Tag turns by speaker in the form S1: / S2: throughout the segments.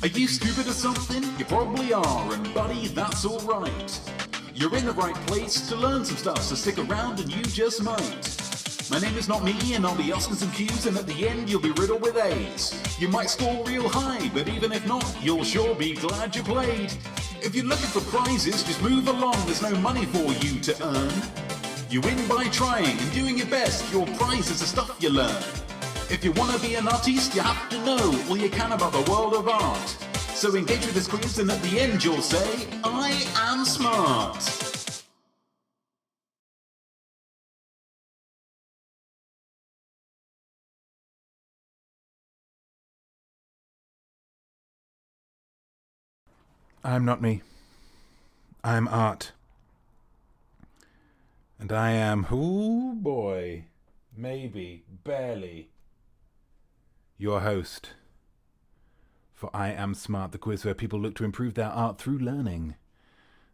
S1: Are you stupid or something? You probably are, and buddy, that's alright. You're in the right place to learn some stuff, so stick around and you just might. My name is Notme, and I'll be asking some Q's, and at the end you'll be riddled with A's. You might score real high, but even if not, you'll sure be glad you played. If you're looking for prizes, just move along, there's no money for you to earn. You win by trying and doing your best, your prize is the stuff you learn. If you want to be an artiste, you have to know all you can about the world of art. So engage with this quiz, and at the end you'll say, I am smart.
S2: I'm not me. I'm art. And I am, oh boy, maybe, barely, your host for I Am Smart, the quiz where people look to improve their art through learning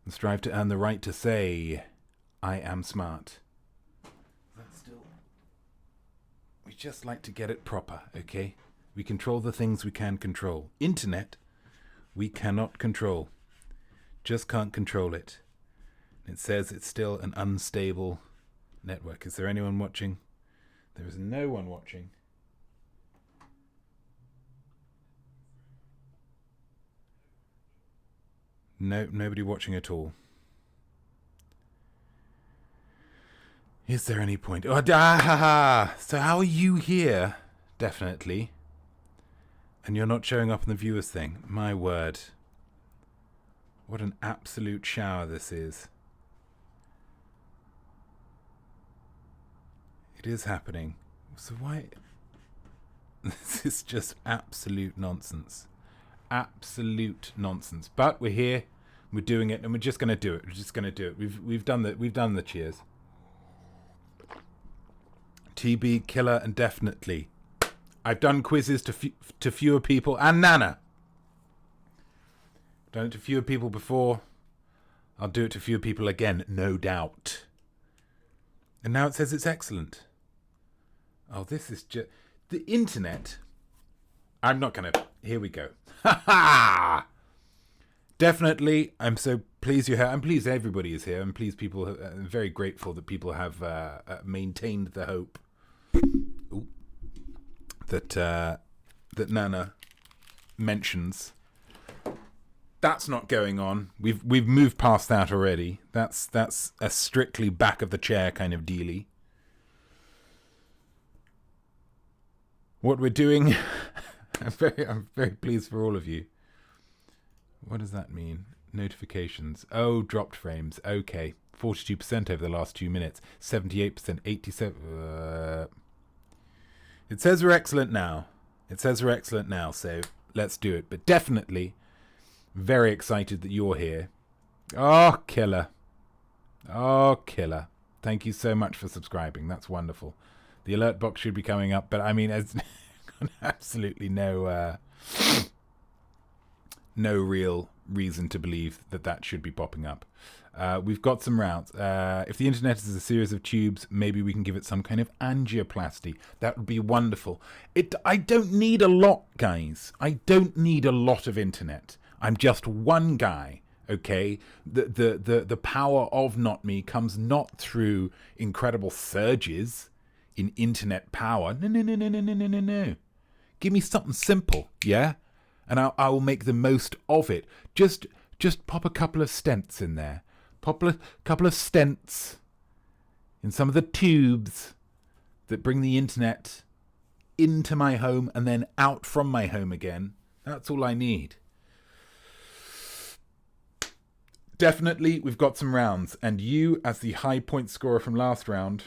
S2: and strive to earn the right to say, I am smart. That's still... We just like to get it proper, okay? We control the things we can control. Internet, we cannot control. Just can't control it. It says it's still an unstable network. Is there anyone watching? There is no one watching. No, nobody watching at all. Is there any point? Oh, so how are you here? Definitely. And you're not showing up on the viewers thing. My word. What an absolute shower this is. It is happening. So why? This is just absolute nonsense. Absolute nonsense. But we're here. We're doing it, and we're just going to do it. We're just going to do it. We've done the cheers. TB, killer, and definitely. I've done quizzes to fewer people, and Nana. Done it to fewer people before. I'll do it to fewer people again, no doubt. And now it says it's excellent. Oh, this is just... The internet... I'm not going to... Here we go. Ha ha! Definitely, I'm so pleased you're here. I'm pleased everybody is here. I'm pleased people... I'm very grateful that people have maintained the hope that Nana mentions. That's not going on. We've moved past that already. That's a strictly back of the chair kind of dealie. What we're doing, I'm very pleased for all of you. What does that mean? Notifications. Oh, dropped frames. Okay, 42% over the last 2 minutes. 78%, 87%. It says we're excellent now. So let's do it. But definitely, very excited that you're here. Oh, killer. Thank you so much for subscribing. That's wonderful. The alert box should be coming up, but I mean, there's absolutely no real reason to believe that should be popping up. We've got some routes. If the internet is a series of tubes, maybe we can give it some kind of angioplasty. That would be wonderful. I don't need a lot, guys. I don't need a lot of internet. I'm just one guy. Okay, the power of Notme comes not through incredible surges in internet power. No. Give me something simple, yeah? And I will make the most of it. Just pop a couple of stents in there. Pop a couple of stents in some of the tubes that bring the internet into my home and then out from my home again. That's all I need. Definitely, we've got some rounds. And you, as the high point scorer from last round...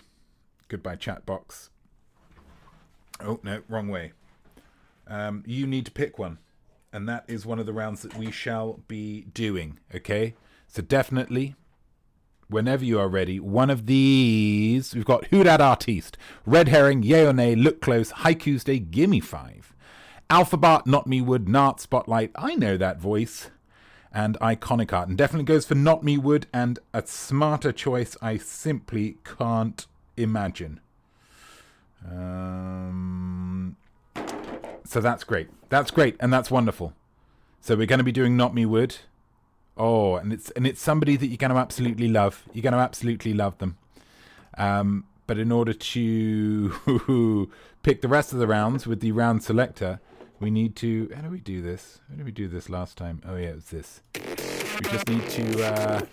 S2: Goodbye, chat box. Oh, no, wrong way. You need to pick one. And that is one of the rounds that we shall be doing, okay? So definitely, whenever you are ready, one of these... We've got Who Dat Artiste, Red Herring, Yay or Nay, Look Close, Haikus Day, Gimme 5. Alphabet, Notme Wood, Nart, Spotlight, I Know That Voice, and Iconic Art. And definitely goes for Notme Wood, and a smarter choice I simply can't imagine. So that's great. That's great, and that's wonderful. So we're going to be doing Notme Wood. Oh, and it's somebody that you're going to absolutely love. You're going to absolutely love them. But in order to pick the rest of the rounds with the round selector, we need to... How do we do this? How did we do this last time? Oh, yeah, it was this. We just need to...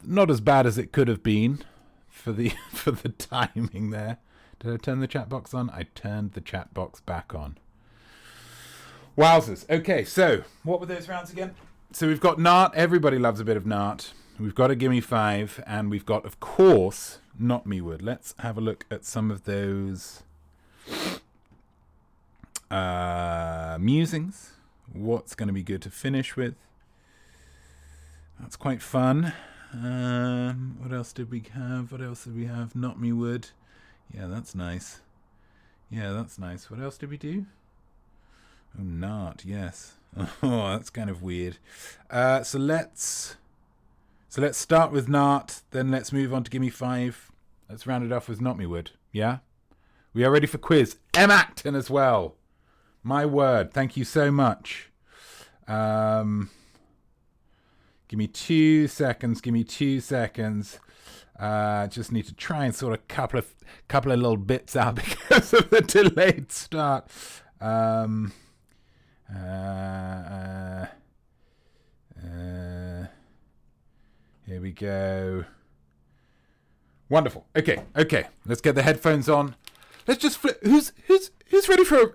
S2: Not as bad as it could have been for the timing there. Did I turn the chat box on? I turned the chat box back on. Wowzers. Okay, so what were those rounds again? So we've got Nart. Everybody loves a bit of Nart. We've got a Gimme 5, and we've got, of course, Notme Wood. Let's have a look at some of those musings. What's going to be good to finish with? That's quite fun. What else did we have? Notme Wood. Yeah, that's nice. What else did we do? Oh, Nart, yes. Oh, that's kind of weird. So let's start with Nart, then let's move on to Gimme 5. Let's round it off with Notme Wood. Yeah? We are ready for quiz. M. Acton as well. My word. Thank you so much. Give me 2 seconds. Just need to try and sort a couple of little bits out because of the delayed start. Here we go. Wonderful. Okay. Let's get the headphones on. Let's just flip. Who's ready for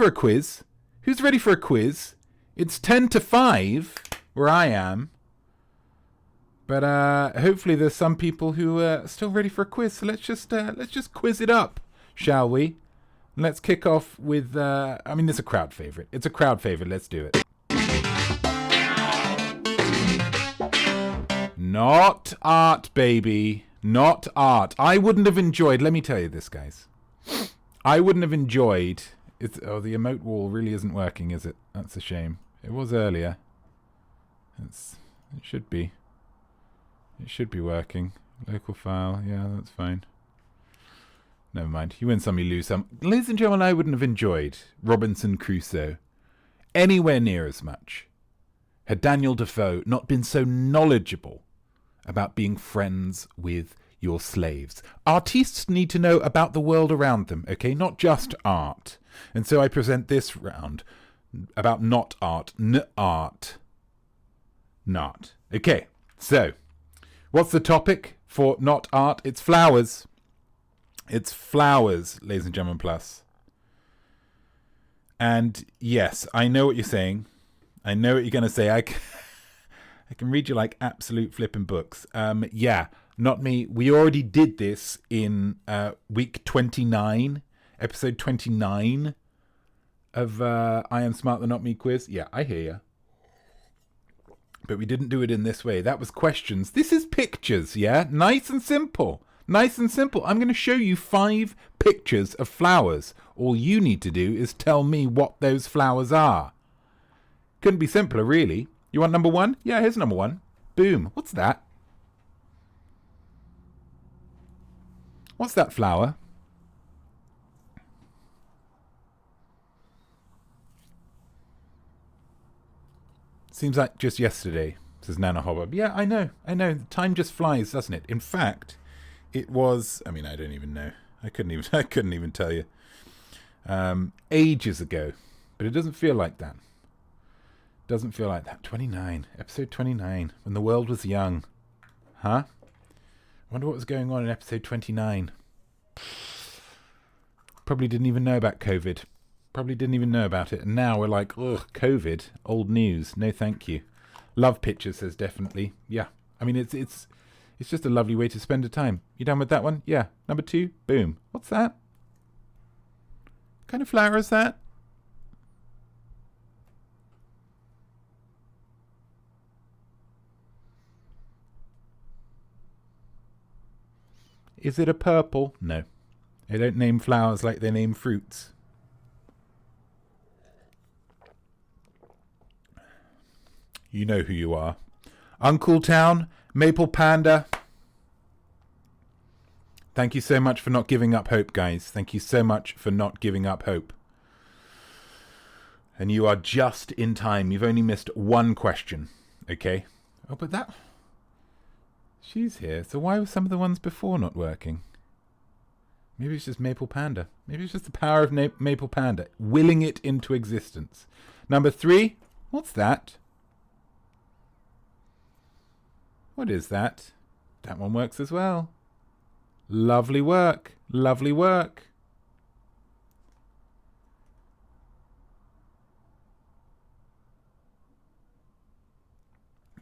S2: a quiz? Who's ready for a quiz? It's 10 to 5 where I am. But hopefully there's some people who are still ready for a quiz. So let's just quiz it up, shall we? Let's kick off with it's a crowd favorite. It's a crowd favorite. Let's do it. Not art, baby. Not art. I wouldn't have enjoyed. Let me tell you this, guys. I wouldn't have enjoyed. The emote wall really isn't working, is it? That's a shame. It was earlier. It should be. It should be working. Local file. Yeah, that's fine. Never mind. You win some, you lose some. Ladies and gentlemen, I wouldn't have enjoyed Robinson Crusoe anywhere near as much had Daniel Defoe not been so knowledgeable about being friends with your slaves. Artists need to know about the world around them, okay? Not just art. And so I present this round about not art. N-art. Not. Okay, so what's the topic for not art? It's flowers. It's flowers, ladies and gentlemen, plus. And yes, I know what you're saying. I know what you're going to say. I can read you like absolute flipping books. Yeah, not me. We already did this in week 29, episode 29 of I Am Smart the Not Me quiz. Yeah, I hear you. But we didn't do it in this way. That was questions. This is pictures, yeah? Nice and simple. Nice and simple. I'm going to show you 5 pictures of flowers. All you need to do is tell me what those flowers are. Couldn't be simpler, really. You want number 1? Yeah, here's number 1. Boom. What's that? What's that flower? Seems like just yesterday, says Nana Hobab. Yeah, I know. Time just flies, doesn't it? In fact, it was... I don't even know. I couldn't even tell you. Ages ago. But it doesn't feel like that. Doesn't feel like that. 29. Episode 29. When the world was young. Huh? I wonder what was going on in episode 29. Probably didn't even know about COVID. Probably didn't even know about it. And now we're like, ugh, COVID, old news. No, thank you. Love pictures says definitely. Yeah. I mean, it's just a lovely way to spend a time. You done with that one? Yeah. Number 2. Boom. What's that? What kind of flower is that? Is it a purple? No. They don't name flowers like they name fruits. You know who you are. Uncle Town, Maple Panda. Thank you so much for not giving up hope, guys. Thank you so much for not giving up hope. And you are just in time. You've only missed one question. Okay? Oh, but that... She's here. So why were some of the ones before not working? Maybe it's just Maple Panda. Maybe it's just the power of Maple Panda. Willing it into existence. Number 3. What's that? What is that? That one works as well. Lovely work. Lovely work.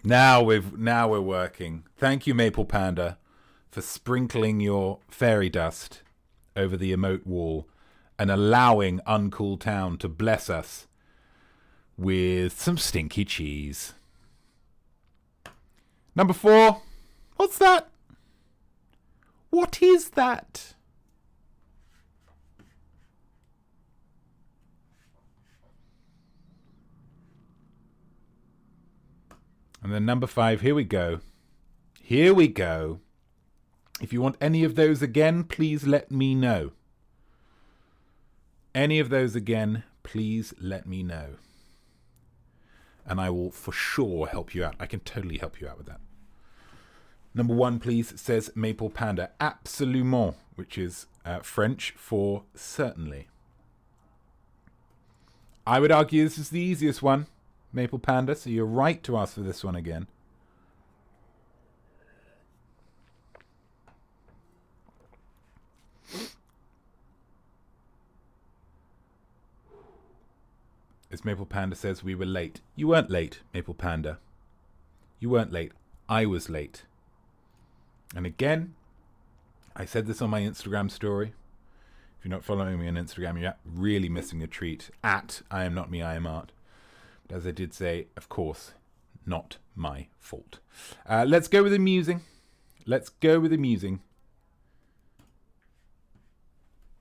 S2: Now we're working. Thank you, Maple Panda, for sprinkling your fairy dust over the emote wall and allowing Uncool Town to bless us with some stinky cheese. Number 4. What's that? What is that? And then number 5, here we go. Here we go. If you want any of those again, please let me know. Any of those again, please let me know. And I will for sure help you out. I can totally help you out with that. Number 1, please, says Maple Panda. Absolument, which is French for certainly. I would argue this is the easiest one, Maple Panda, so you're right to ask for this one again. As Maple Panda says, we were late. You weren't late, Maple Panda. You weren't late. I was late. And again, I said this on my Instagram story. If you're not following me on Instagram, you're really missing a treat. At iamnotme, iamart. But as I did say, of course, not my fault. Let's go with amusing. Let's go with amusing.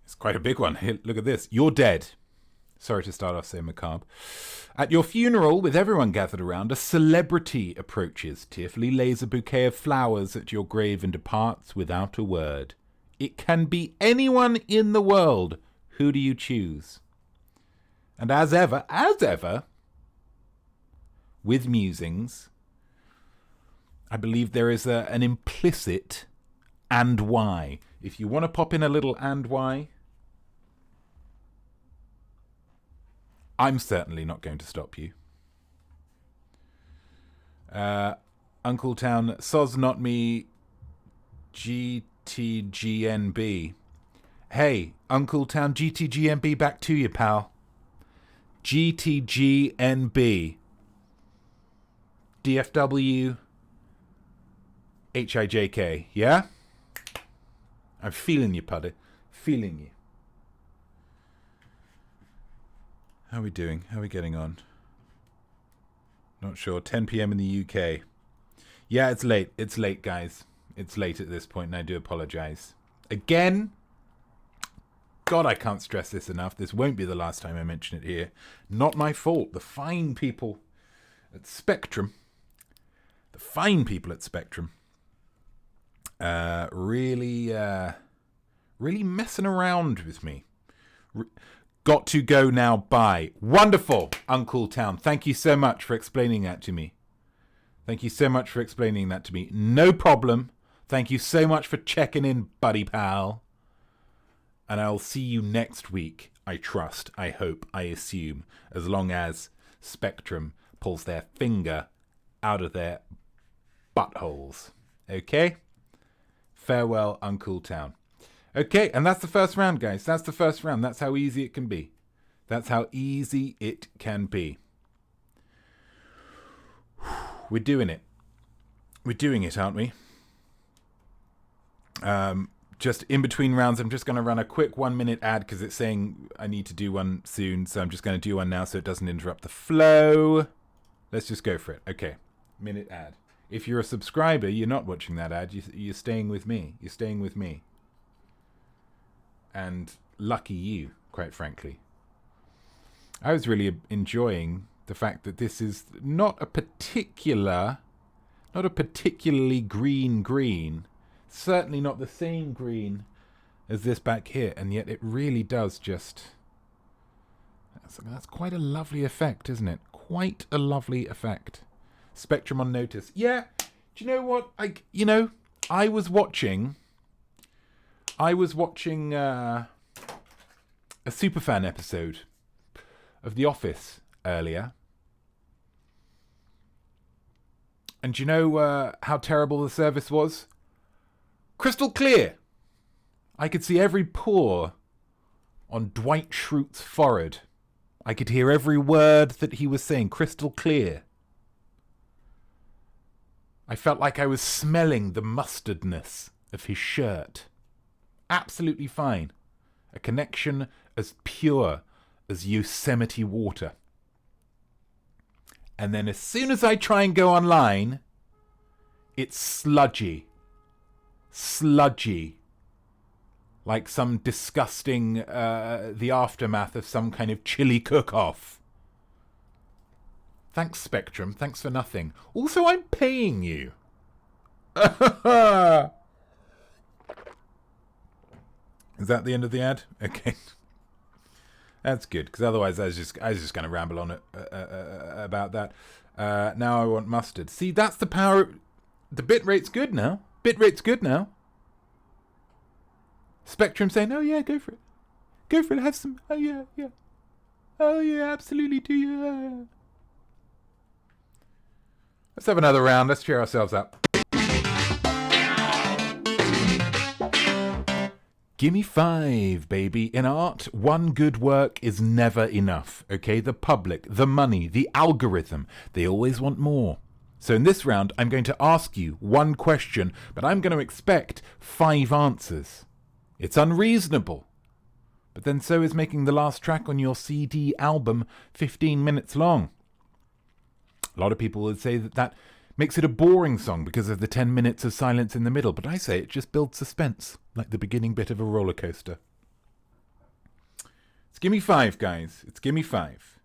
S2: It's quite a big one. Here, look at this. You're dead. Sorry to start off so macabre. At your funeral, with everyone gathered around, a celebrity approaches, tearfully lays a bouquet of flowers at your grave and departs without a word. It can be anyone in the world. Who do you choose? And as ever, with musings, I believe there is an implicit and why. If you want to pop in a little and why, I'm certainly not going to stop you. Uncle Town, soz not me, GTGNB. Hey, Uncle Town, GTGNB, back to you, pal. GTGNB. DFW, HIJK, yeah? I'm feeling you, Puddy. Feeling you. How are we doing? How are we getting on? Not sure. 10 p.m. in the UK. Yeah, it's late. It's late, guys. It's late at this point, and I do apologize. Again, God, I can't stress this enough. This won't be the last time I mention it here. Not my fault. The fine people at Spectrum, really messing around with me. Got to go now. Bye. Wonderful, Uncle Town. Thank you so much for explaining that to me. No problem. Thank you so much for checking in, buddy pal. And I'll see you next week. I trust, I hope, I assume, as long as Spectrum pulls their finger out of their buttholes. Okay? Farewell, Uncle Town. Okay, and that's the first round, guys. That's the first round. That's how easy it can be. That's how easy it can be. We're doing it. We're doing it, aren't we? Just in between rounds, I'm just going to run a quick 1-minute ad because it's saying I need to do one soon. So I'm just going to do one now so it doesn't interrupt the flow. Let's just go for it. Okay, minute ad. If you're a subscriber, you're not watching that ad. You're staying with me. You're staying with me. And lucky you, quite frankly. I was really enjoying the fact that this is not a particularly green. Certainly not the same green as this back here, and yet it really does just... That's quite a lovely effect, isn't it? Quite a lovely effect. Spectrum on notice. Yeah, do you know what? I was watching a Superfan episode of The Office earlier. And do you know how terrible the service was? Crystal clear. I could see every pore on Dwight Schrute's forehead. I could hear every word that he was saying, crystal clear. I felt like I was smelling the mustardness of his shirt. Absolutely fine. A connection as pure as Yosemite water. And then as soon as I try and go online, it's sludgy. Sludgy. Like some disgusting, the aftermath of some kind of chili cook-off. Thanks, Spectrum. Thanks for nothing. Also, I'm paying you. Is that the end of the ad? Okay. That's good, because otherwise I was just going to ramble on about that. Now I want mustard. See, that's the power. The bitrate's good now. Bitrate's good now. Spectrum saying, oh yeah, go for it. Go for it, have some. Oh yeah, yeah. Oh yeah, absolutely, do you? Let's have another round. Let's cheer ourselves up. Gimme 5, baby. In art, one good work is never enough. Okay, the public, the money, the algorithm, they always want more. So in this round, I'm going to ask you one question, but I'm going to expect 5 answers. It's unreasonable. But then so is making the last track on your CD album 15 minutes long. A lot of people would say that makes it a boring song because of the 10 minutes of silence in the middle, but I say it just builds suspense, like the beginning bit of a roller coaster. It's Gimme 5, guys. It's Gimme 5.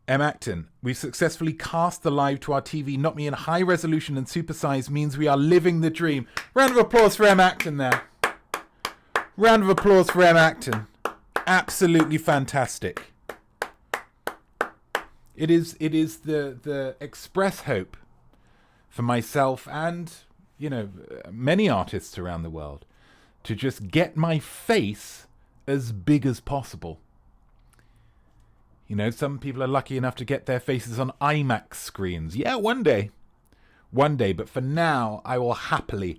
S2: M. Acton, we've successfully cast the live to our TV. Notme in high resolution and supersize means we are living the dream. Round of applause for M. Acton there. Round of applause for M. Acton. Absolutely fantastic. It is the express hope for myself and, many artists around the world to just get my face as big as possible. Some people are lucky enough to get their faces on IMAX screens. Yeah, one day. One day, but for now, I will happily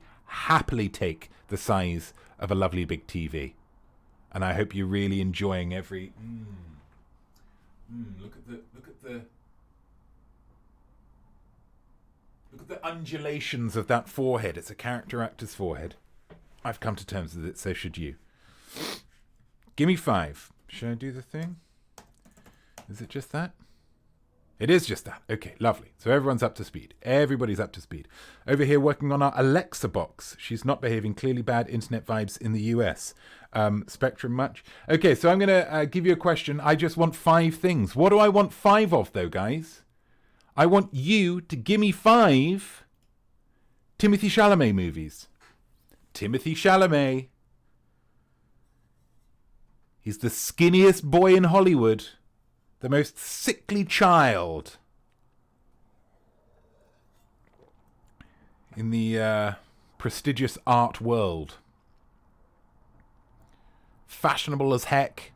S2: take the size of a lovely big TV. And I hope you're really enjoying every... Look at the undulations of that forehead. It's a character actor's forehead. I've come to terms with it, so should you. Gimme 5. Should I do the thing? Is it just that? It is just that. Okay, lovely. So everyone's up to speed. Everybody's up to speed. Over here working on our Alexa box. She's not behaving. Clearly bad internet vibes in the US. Spectrum much? Okay, so I'm going to give you a question. I just want 5 things. What do I want 5 of, though, guys? I want you to give me 5 Timothee Chalamet movies. Timothee Chalamet. He's the skinniest boy in Hollywood. The most sickly child in the prestigious art world. Fashionable as heck.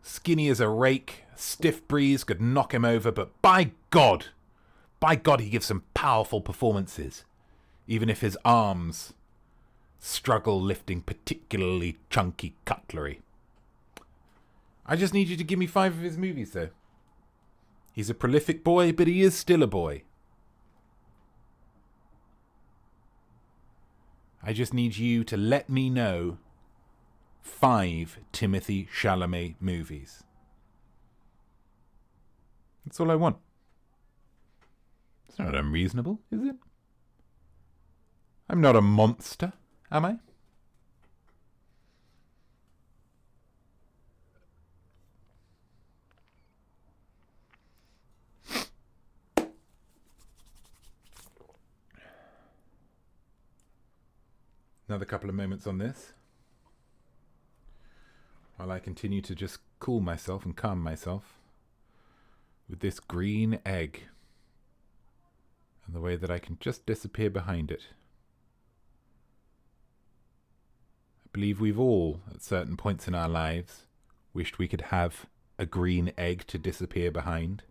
S2: Skinny as a rake. Stiff breeze could knock him over, but by God, he gives some powerful performances. Even if his arms struggle lifting particularly chunky cutlery. I just need you to give me 5 of his movies, though. He's a prolific boy, but he is still a boy. I just need you to let me know 5 Timothee Chalamet movies. That's all I want. It's not unreasonable, is it? I'm not a monster, am I? Another couple of moments on this, while I continue to just cool myself and calm myself with this green egg and the way that I can just disappear behind it. I believe we've all, at certain points in our lives, wished we could have a green egg to disappear behind.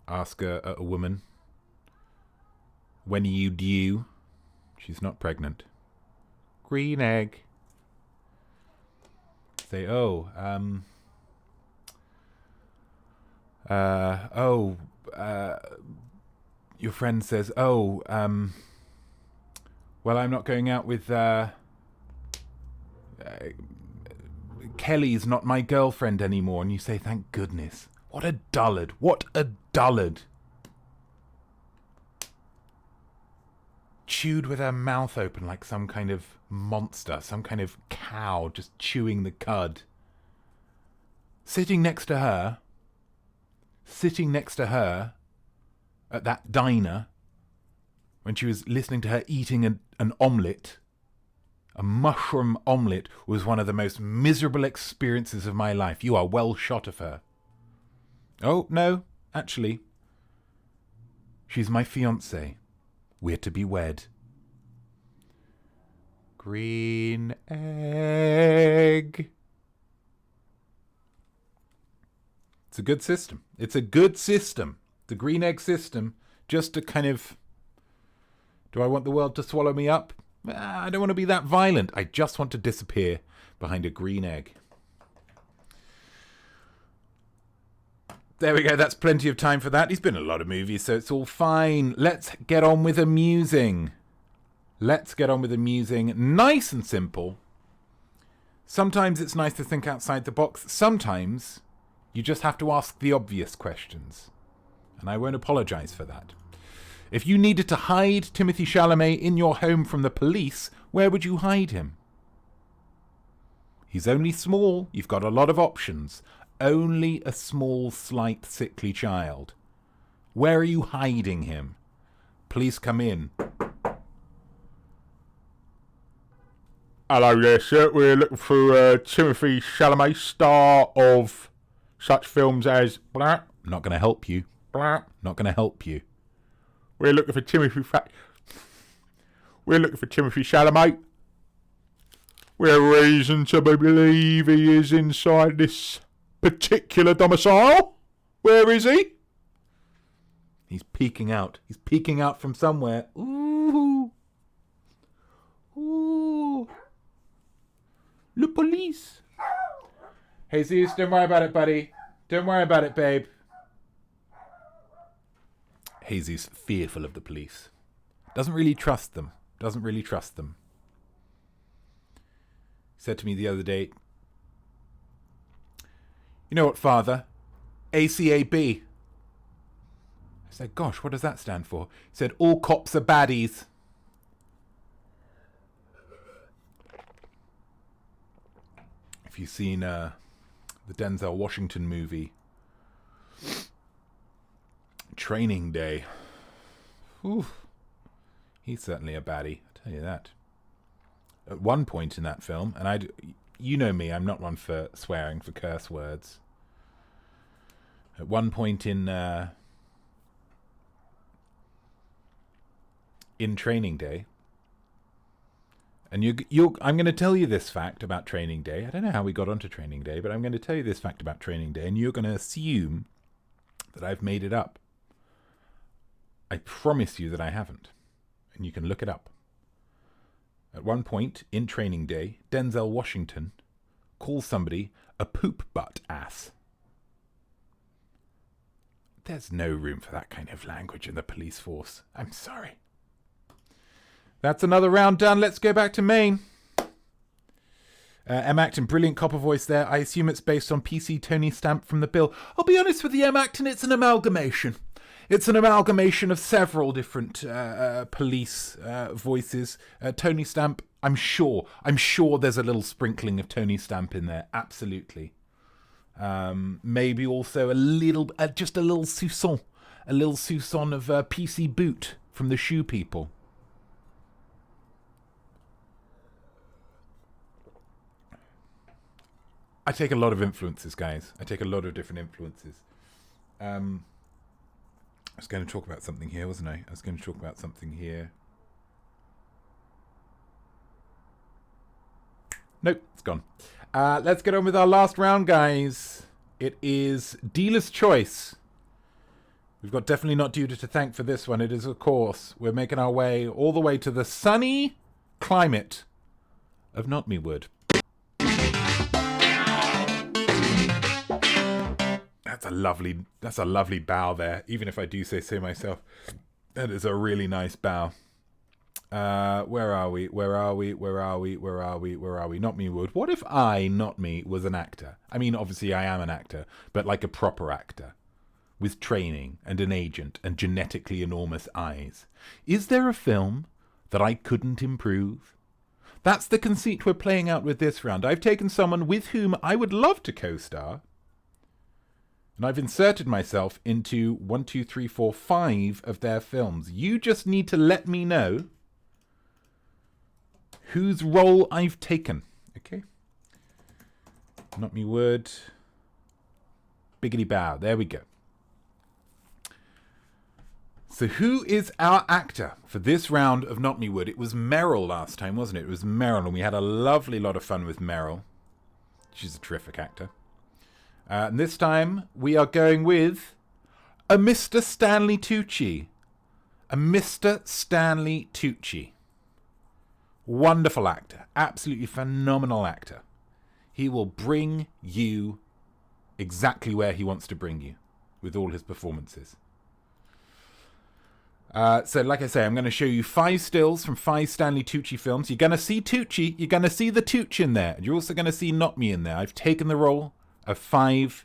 S2: Ask a woman, when are you due? She's not pregnant. Green egg. Say, your friend says, well, I'm not going out with, Kelly's not my girlfriend anymore. And you say, thank goodness. What a dullard. What a dullard. Chewed with her mouth open like some kind of monster, some kind of cow just chewing the cud. Sitting next to her at that diner when she was listening to her eating an omelette, a mushroom omelette, was one of the most miserable experiences of my life. You are well shot of her. Oh, no, actually, she's my fiancée. We're to be wed. Green egg. It's a good system. It's a good system. The green egg system, just to kind of... Do I want the world to swallow me up? I don't want to be that violent. I just want to disappear behind a green egg. There we go. That's plenty of time for that. He's been in a lot of movies, so it's all fine. Let's get on with amusing. Let's get on with amusing. Nice and simple. Sometimes it's nice to think outside the box. Sometimes you just have to ask the obvious questions. And I won't apologize for that. If you needed to hide Timothee Chalamet in your home from the police, where would you hide him? He's only small. You've got a lot of options. Only a small, slight, sickly child. Where are you hiding him? Please come in.
S3: Hello there, sir. We're looking for Timothee Chalamet, star of such films as blah.
S2: Not going to help you.
S3: Blah.
S2: Not going to help you.
S3: We're looking for Timothee Chalamet. We're reason to believe he is inside this particular domicile. Where is he?
S2: He's peeking out. He's peeking out from somewhere. Ooh. Ooh. Le police. Jesus, don't worry about it, buddy. Don't worry about it, babe. Jesus, fearful of the police. Doesn't really trust them. He said to me the other day, you know what, Father? ACAB. I said, gosh, what does that stand for? He said, all cops are baddies. If you've seen the Denzel Washington movie, Training Day, he's certainly a baddie, I tell you that. At one point in that film, and you know me, I'm not one for swearing, for curse words. At one point in Training Day, and I'm going to tell you this fact about Training Day. I don't know how we got onto Training Day, but I'm going to tell you this fact about Training Day, and you're going to assume that I've made it up. I promise you that I haven't, and you can look it up. At one point, in Training Day, Denzel Washington calls somebody a poop butt ass. There's no room for that kind of language in the police force. I'm sorry. That's another round done. Let's go back to Maine. M. Acton, brilliant copper voice there. I assume it's based on PC Tony Stamp from The Bill. I'll be honest with you, M. Acton, it's an amalgamation. It's an amalgamation of several different police voices. Tony Stamp, I'm sure there's a little sprinkling of Tony Stamp in there. Absolutely. Maybe also just a little soupçon of PC Boot from the Shoe People. I take a lot of influences, guys. I take a lot of different influences. I was going to talk about something here, wasn't I? Nope, it's gone. Let's get on with our last round, guys. It is Dealer's Choice. We've got Definitely Not Duda to thank for this one. It is, of course, we're making our way all the way to the sunny climate of Notme Wood. That's a lovely bow there, even if I do say so myself. That is a really nice bow. Where are we? Notme Wood. What if I, Notme, was an actor? I mean, obviously I am an actor, but like a proper actor. With training and an agent and genetically enormous eyes. Is there a film that I couldn't improve? That's the conceit we're playing out with this round. I've taken someone with whom I would love to co-star. And I've inserted myself into 5 of their films. You just need to let me know whose role I've taken. Okay? Notme Wood. Biggity bow. There we go. So who is our actor for this round of Notme Wood? It was Meryl last time, wasn't it? It was Meryl, and we had a lovely lot of fun with Meryl. She's a terrific actor. And this time, we are going with a Mr. Stanley Tucci. A Mr. Stanley Tucci. Wonderful actor. Absolutely phenomenal actor. He will bring you exactly where he wants to bring you with all his performances. So, like I say, I'm going to show you 5 stills from 5 Stanley Tucci films. You're going to see Tucci. You're going to see the Tucci in there. And you're also going to see Notme in there. I've taken the role of 5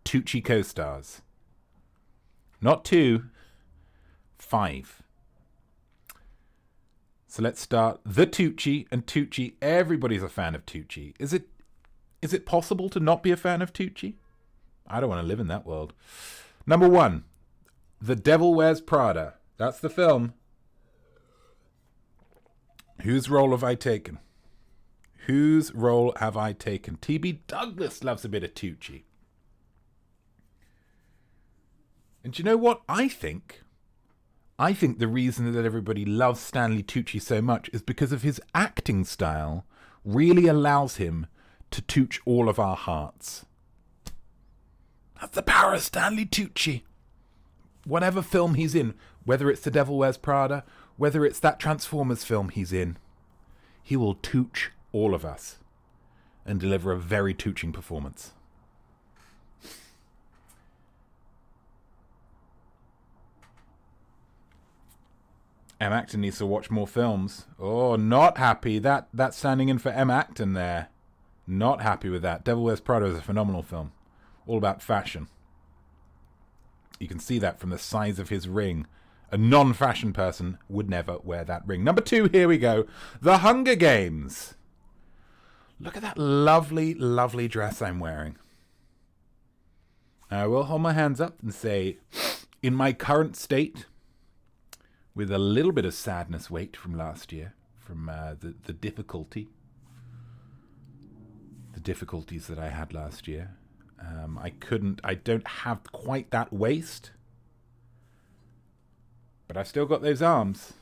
S2: Tucci co-stars. Not 2, 5. So let's start. The Tucci and Tucci. Everybody's a fan of Tucci. Is it possible to not be a fan of Tucci? I don't want to live in that world. Number 1, The Devil Wears Prada. That's the film. Whose role have I taken? Whose role have I taken? T.B. Douglas loves a bit of Tucci. And do you know what I think? I think the reason that everybody loves Stanley Tucci so much is because of his acting style really allows him to touch all of our hearts. That's the power of Stanley Tucci. Whatever film he's in, whether it's The Devil Wears Prada, whether it's that Transformers film he's in, he will touch all of us and deliver a very touching performance. M. Acton needs to watch more films. Oh, not happy. That's standing in for M. Acton there. Not happy with that. Devil Wears Prada is a phenomenal film. All about fashion. You can see that from the size of his ring. A non-fashion person would never wear that ring. Number 2, here we go. The Hunger Games. Look at that lovely, lovely dress I'm wearing. I will hold my hands up and say, in my current state, with a little bit of sadness weight from last year, from the difficulties that I had last year, I don't have quite that waist, but I've still got those arms.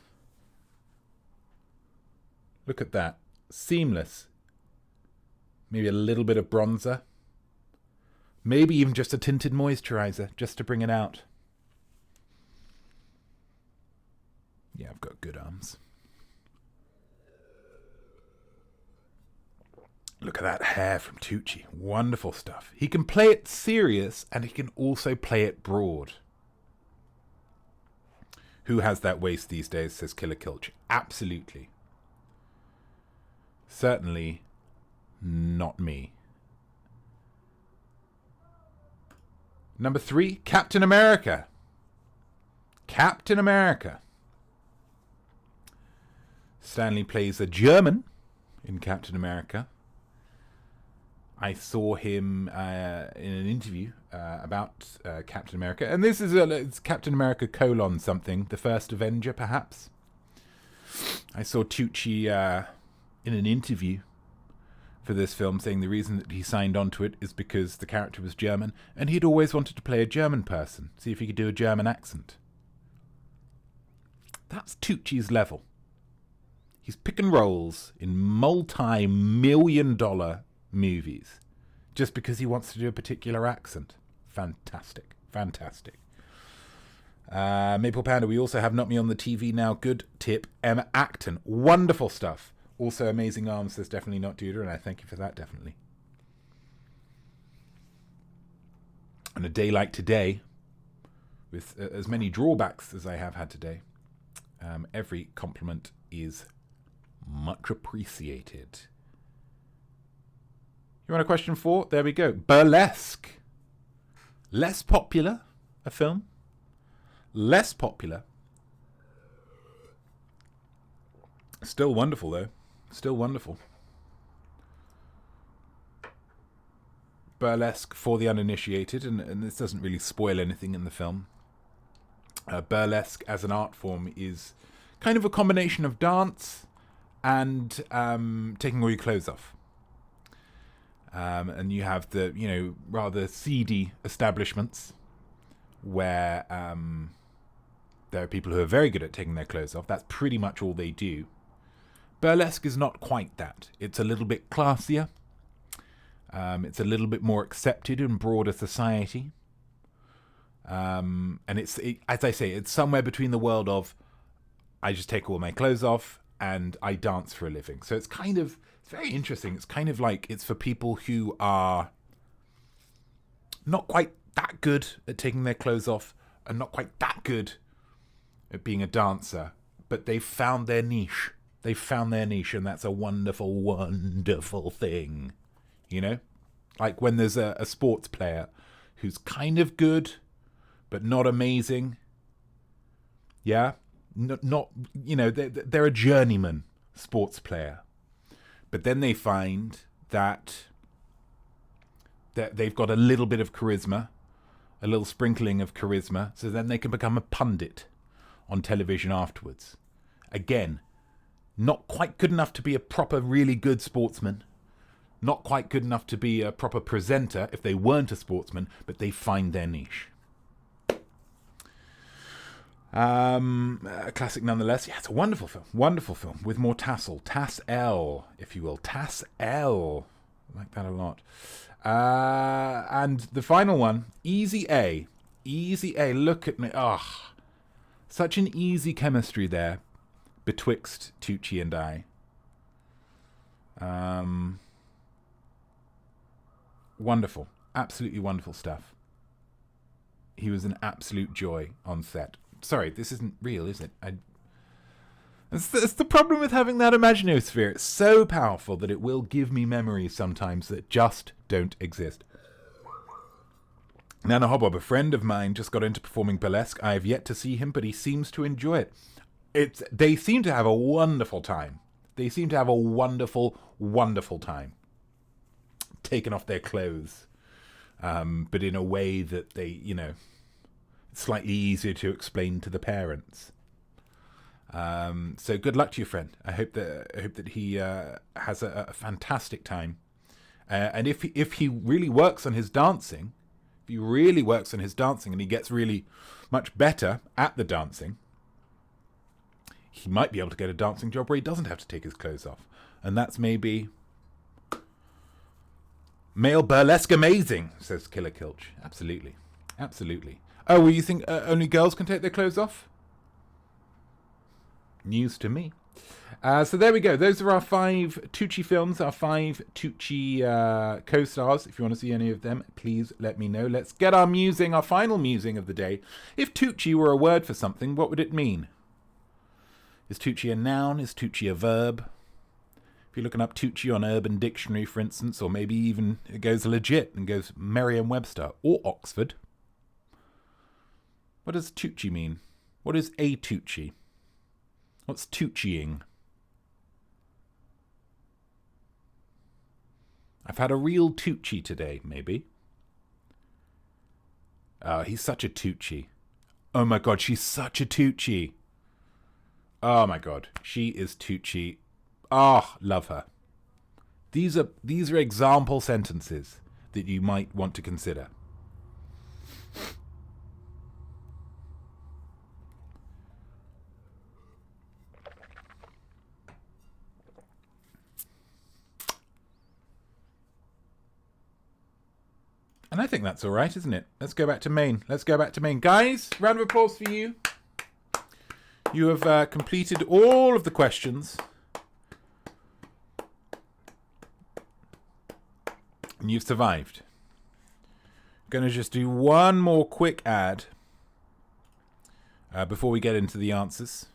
S2: Look at that. Seamless. Maybe a little bit of bronzer. Maybe even just a tinted moisturizer, just to bring it out. Yeah, I've got good arms. Look at that hair from Tuccing. Wonderful stuff. He can play it serious and he can also play it broad. Who has that waist these days, says Killer Kilch. Absolutely. Certainly not me. Number 3, Captain America. Captain America. Stanley plays a German in Captain America. I saw him in an interview about Captain America. And this is it's Captain America : something. The first Avenger, perhaps. I saw Tucci in an interview for this film saying the reason that he signed on to it is because the character was German and he'd always wanted to play a German person. See if he could do a German accent. That's Tucci's level. He's picking roles in multi-million-dollar movies just because he wants to do a particular accent. Fantastic. Fantastic. Maple Panda, we also have Notme on the TV now. Good tip. Emma Acton. Wonderful stuff. Also amazing arms, says definitely not Duda, and I thank you for that, definitely. On a day like today, with as many drawbacks as I have had today, every compliment is much appreciated. You want a question 4? There we go. Burlesque. Less popular, a film. Less popular. Still wonderful, though. Still wonderful. Burlesque, for the uninitiated, and this doesn't really spoil anything in the film. Burlesque as an art form is kind of a combination of dance and taking all your clothes off. And you have the, rather seedy establishments where there are people who are very good at taking their clothes off. That's pretty much all they do. Burlesque is not quite that. It's a little bit classier. It's a little bit more accepted in broader society. And as I say, it's somewhere between the world of I just take all my clothes off and I dance for a living. So it's very interesting. It's kind of like it's for people who are not quite that good at taking their clothes off and not quite that good at being a dancer, but they've found their niche. They've found their niche, and that's a wonderful, wonderful thing. Like when there's a sports player who's kind of good, but not amazing. Yeah? They're a journeyman sports player. But then they find that they've got a little bit of charisma, a little sprinkling of charisma, so then they can become a pundit on television afterwards. Again, not quite good enough to be a proper, really good sportsman. Not quite good enough to be a proper presenter if they weren't a sportsman, but they find their niche. A classic nonetheless. Yeah, it's a wonderful film. Wonderful film with more tassel. Tassel, if you will. Tassel. I like that a lot. And the final one, Easy A. Easy A. Look at me. Such an easy chemistry there betwixt Tucci and I. Wonderful. Absolutely wonderful stuff. He was an absolute joy on set. Sorry, this isn't real, is it? It's the problem with having that imaginosphere. It's so powerful that it will give me memories sometimes that just don't exist. Nana Hobbob, a friend of mine, just got into performing burlesque. I have yet to see him, but he seems to enjoy it. They seem to have a wonderful time. They seem to have a wonderful, wonderful time. Taking off their clothes. But in a way that they, slightly easier to explain to the parents. So good luck to your friend. I hope that he has a fantastic time. And if he really works on his dancing, and he gets really much better at the dancing, he might be able to get a dancing job where he doesn't have to take his clothes off. And that's maybe male burlesque amazing, says Killer Kilch. Absolutely. Absolutely. Oh, well, you think only girls can take their clothes off? News to me. So there we go. Those are our 5 Tucci films, our 5 Tucci co-stars. If you want to see any of them, please let me know. Let's get our musing, our final musing of the day. If Tucci were a word for something, what would it mean? Is Tucci a noun? Is Tucci a verb? If you're looking up Tucci on Urban Dictionary, for instance, or maybe even it goes legit and goes Merriam-Webster or Oxford. What does Tucci mean? What is a Tucci? What's Tucciing? I've had a real Tucci today, maybe. He's such a Tucci. Oh my god, she's such a Tucci. Oh my god, she is Tucci. Ah, love her. These are example sentences that you might want to consider. And I think that's all right, isn't it? Let's go back to main. Let's go back to main. Guys, round of applause for you. You have completed all of the questions. And you've survived. Going to just do one more quick ad before we get into the answers.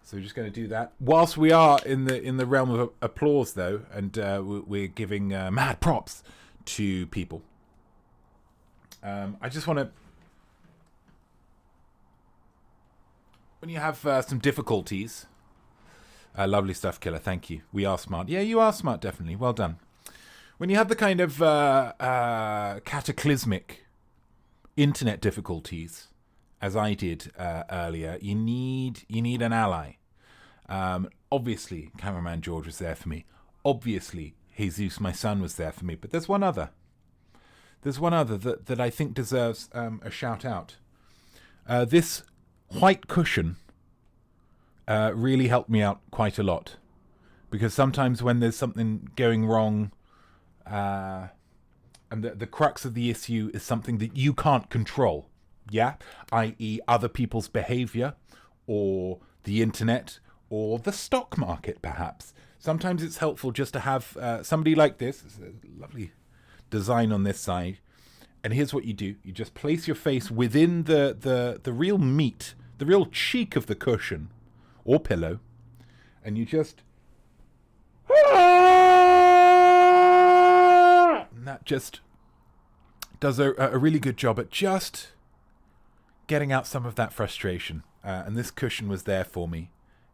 S2: So we're just going to do that. Whilst we are in the realm of applause, though, and we're giving mad props to people. I just want to... When you have some difficulties... lovely stuff, Killer. Thank you. We are smart. Yeah, you are smart, definitely. Well done. When you have the kind of cataclysmic internet difficulties, as I did earlier, you need an ally. Obviously, cameraman George was there for me. Obviously, Jesus, my son, was there for me. But there's one other. There's one other that I think deserves a shout out. This white cushion really helped me out quite a lot. Because sometimes when there's something going wrong, and the crux of the issue is something that you can't control, yeah? I.e. other people's behavior, or the internet, or the stock market, perhaps. Sometimes it's helpful just to have somebody like this. It's a lovely design on this side, and here's what you do: you just place your face within the real meat, the real cheek of the cushion or pillow, and you just and that just does a really good job at just getting out some of that frustration, and this cushion was there for me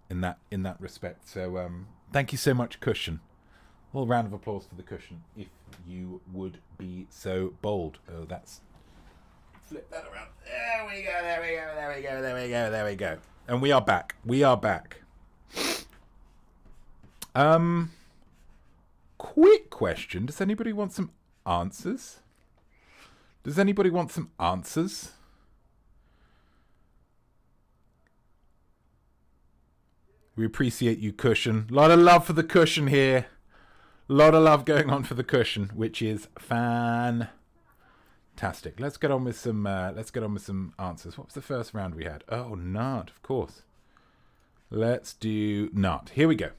S2: in that respect. So thank you so much, cushion. A little round of applause for the cushion, if you would be so bold. Oh, that's... Flip that around. There we go, there we go, there we go, there we go, there we go. And we are back. We are back. Quick question. Does anybody want some answers? Does anybody want some answers? We appreciate you, cushion. A lot of love for the cushion here. A lot of love going on for the cushion, which is fantastic. Let's get on with some. Answers. What was the first round we had? Oh, Nard, of course. Let's do Nard. Here we go.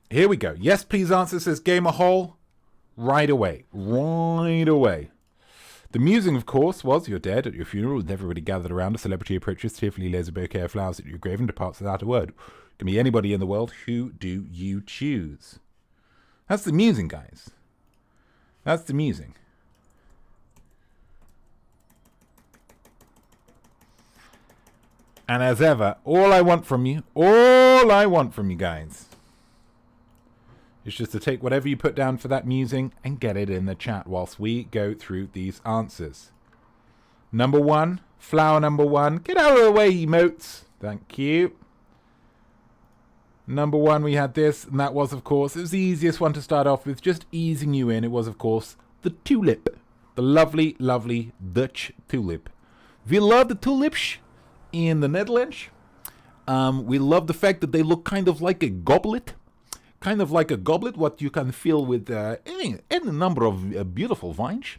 S2: Here we go. Yes, please answer, says Gamer Hole. Right away. Right away. The musing, of course, was you're dead at your funeral with everybody gathered around. A celebrity approaches, tearfully lays a bouquet of flowers at your grave and departs without a word. It can be anybody in the world. Who do you choose? That's the musing, guys. That's the musing. And as ever, all I want from you guys, is just to take whatever you put down for that musing and get it in the chat whilst we go through these answers. Number 1, flower number 1. Get out of the way, emotes. Thank you. Number 1, we had this, and that was, of course, it was the easiest one to start off with, just easing you in. It was, of course, the tulip. The lovely, lovely Dutch tulip. We love the tulips in the Netherlands. We love the fact that they look kind of like a goblet. Kind of like a goblet, what you can fill with any number of beautiful vines.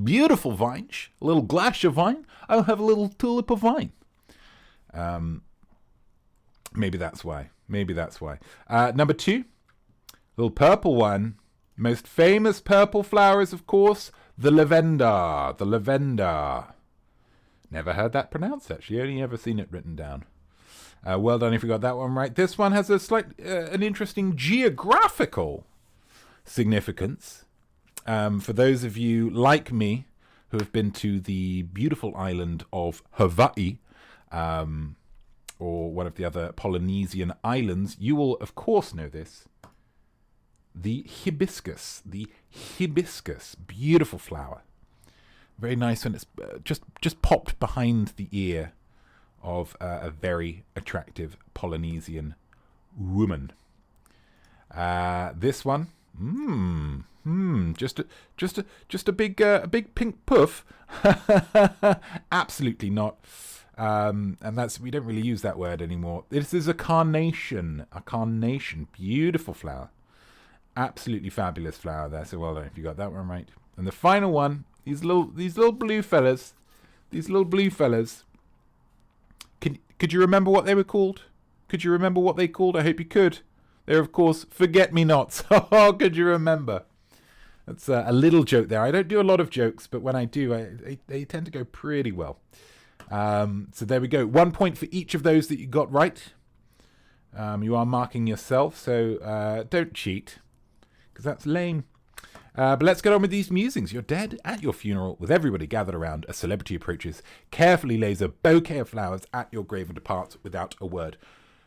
S2: Beautiful vines. A little glass of wine. I'll have a little tulip of wine. Maybe that's why. Maybe that's why. Number 2, little purple one. Most famous purple flower is, of course, the lavender. The lavender. Never heard that pronounced, actually. Only ever seen it written down. Well done if you got that one right. This one has an interesting geographical significance. For those of you like me who have been to the beautiful island of Hawaii, or one of the other Polynesian islands, you will, of course, know this. The hibiscus. The hibiscus. Beautiful flower. Very nice when it's just popped behind the ear of a very attractive Polynesian woman. This one, just a big pink puff. Absolutely not. And we don't really use that word anymore. This is a carnation. A carnation. Beautiful flower. Absolutely fabulous flower there. So well done if you got that one right. And the final one, these little blue fellas. These little blue fellas. Could you remember what they were called? Could you remember what they called? I hope you could. They're, of course, forget-me-nots. Oh, could you remember? That's a little joke there. I don't do a lot of jokes, but when I do, they tend to go pretty well. So there we go. 1 point for each of those that you got right. You are marking yourself, so don't cheat, because that's lame. But let's get on with these musings. You're dead at your funeral, with everybody gathered around. A celebrity approaches, carefully lays a bouquet of flowers at your grave and departs without a word.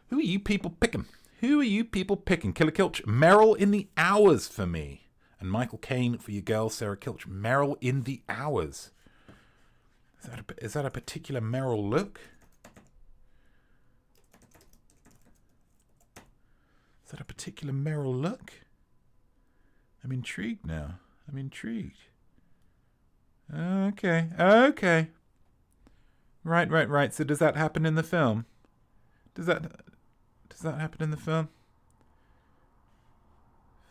S2: Who are you people picking? Who are you people picking? Killer Kilch, Meryl in the Hours for me. And Michael Caine for your girl, Sarah Kilch. Meryl in the Hours. Is that a particular Meryl look? Is that a particular Meryl look? I'm intrigued now. I'm intrigued. Okay. Right. So does that happen in the film? Does that happen in the film?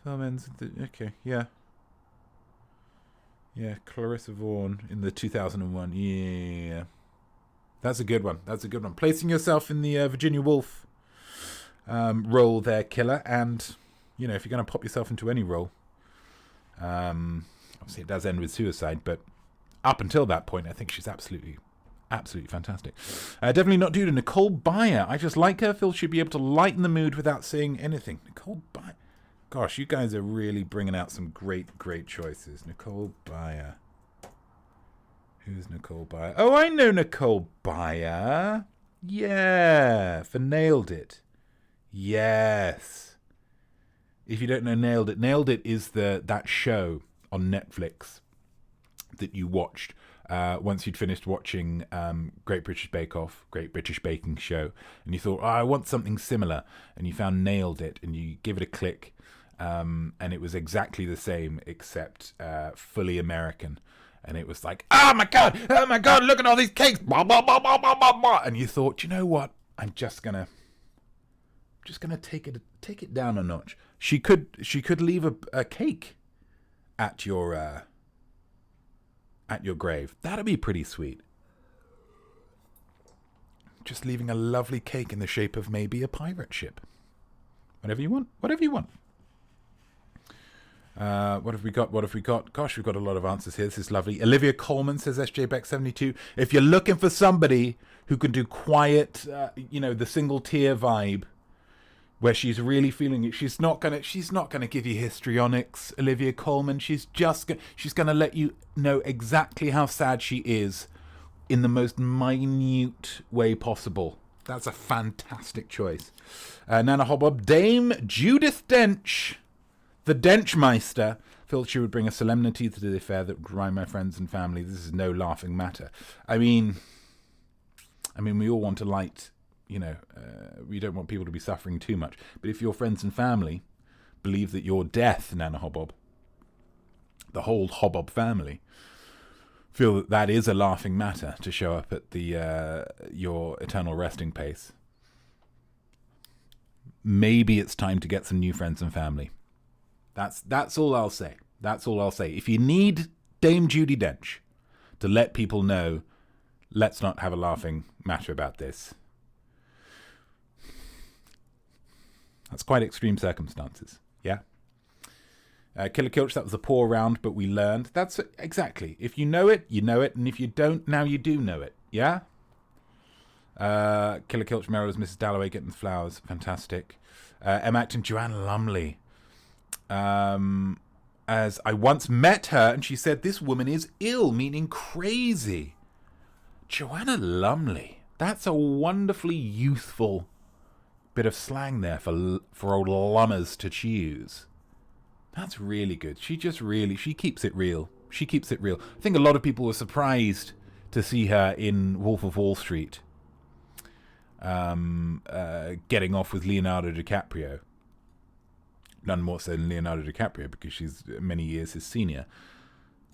S2: Film ends with the... Okay, yeah. Yeah, Clarissa Vaughan in the 2001. Yeah. That's a good one. Placing yourself in the Virginia Woolf role there, Killer. And, if you're going to pop yourself into any role, obviously it does end with suicide, but up until that point, I think she's absolutely fantastic. Definitely not due to Nicole Byer. I just like her. Feel she'd be able to lighten the mood without saying anything. Nicole Byer. Gosh, you guys are really bringing out some great choices. Nicole Byer. Who's Nicole Byer? Oh, I know Nicole Byer. Yeah, for Nailed It. Yes. If you don't know Nailed It is that show on Netflix that you watched once you'd finished watching Great British Bake Off, Great British Baking Show, and you thought, I want something similar, and you found Nailed It, and you give it a click, and it was exactly the same except fully American. And it was like, oh my god, look at all these cakes, blah, blah, blah, blah, blah, blah, blah. And you thought, you know what, I'm just gonna take it down a notch. She could leave a cake at your grave. That'd be pretty sweet. Just leaving a lovely cake in the shape of maybe a pirate ship. Whatever you want. What have we got? Gosh, we've got a lot of answers here. This is lovely. Olivia Coleman says, SJ Beck 72. If you're looking for somebody who can do quiet, the single tear vibe, where she's really feeling it, she's not gonna give you histrionics, Olivia Coleman. She's gonna let you know exactly how sad she is in the most minute way possible. That's a fantastic choice. Nana Hobbob, Dame Judith Dench. The Denchmeister felt she would bring a solemnity to the affair that would remind my friends and family this is no laughing matter. I mean, we all want to light, we don't want people to be suffering too much. But if your friends and family believe that your death, Nana Hobbob, the whole Hobbob family, feel that is a laughing matter to show up at your eternal resting place, maybe it's time to get some new friends and family. That's all I'll say. If you need Dame Judi Dench to let people know, let's not have a laughing matter about this. That's quite extreme circumstances. Yeah. Killer Kilch, that was a poor round, but we learned. That's exactly. If you know it, you know it. And if you don't, now you do know it. Yeah? Killer Kilch Merrill is Mrs. Dalloway getting the flowers. Fantastic. Emma Acton, Joanna Lumley. As I once met her, and she said, this woman is ill, meaning crazy. Joanna Lumley. That's a wonderfully youthful bit of slang there for old lummers to choose. That's really good. She keeps it real. She keeps it real. I think a lot of people were surprised to see her in Wolf of Wall Street getting off with Leonardo DiCaprio. None more so than Leonardo DiCaprio because she's many years his senior.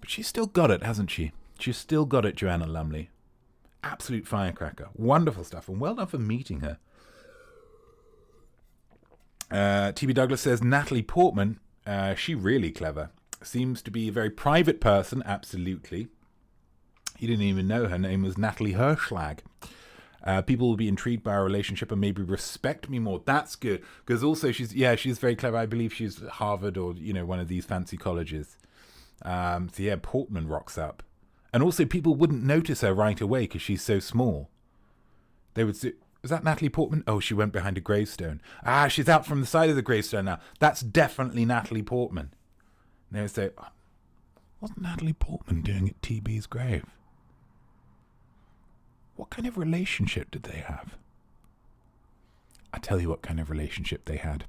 S2: But she's still got it, hasn't she? She's still got it, Joanna Lumley. Absolute firecracker. Wonderful stuff. And well done for meeting her. TB Douglas says, Natalie Portman, she really clever. Seems to be a very private person, absolutely. You didn't even know her name was Natalie Hirschlag. People will be intrigued by our relationship and maybe respect me more. That's good. Because also she's very clever. I believe she's at Harvard or, one of these fancy colleges. So yeah, Portman rocks up. And also people wouldn't notice her right away because she's so small. They would say, was that Natalie Portman? Oh, she went behind a gravestone. Ah, she's out from the side of the gravestone now. That's definitely Natalie Portman. And they would say, oh, what's Natalie Portman doing at TB's grave? What kind of relationship did they have? I tell you what kind of relationship they had.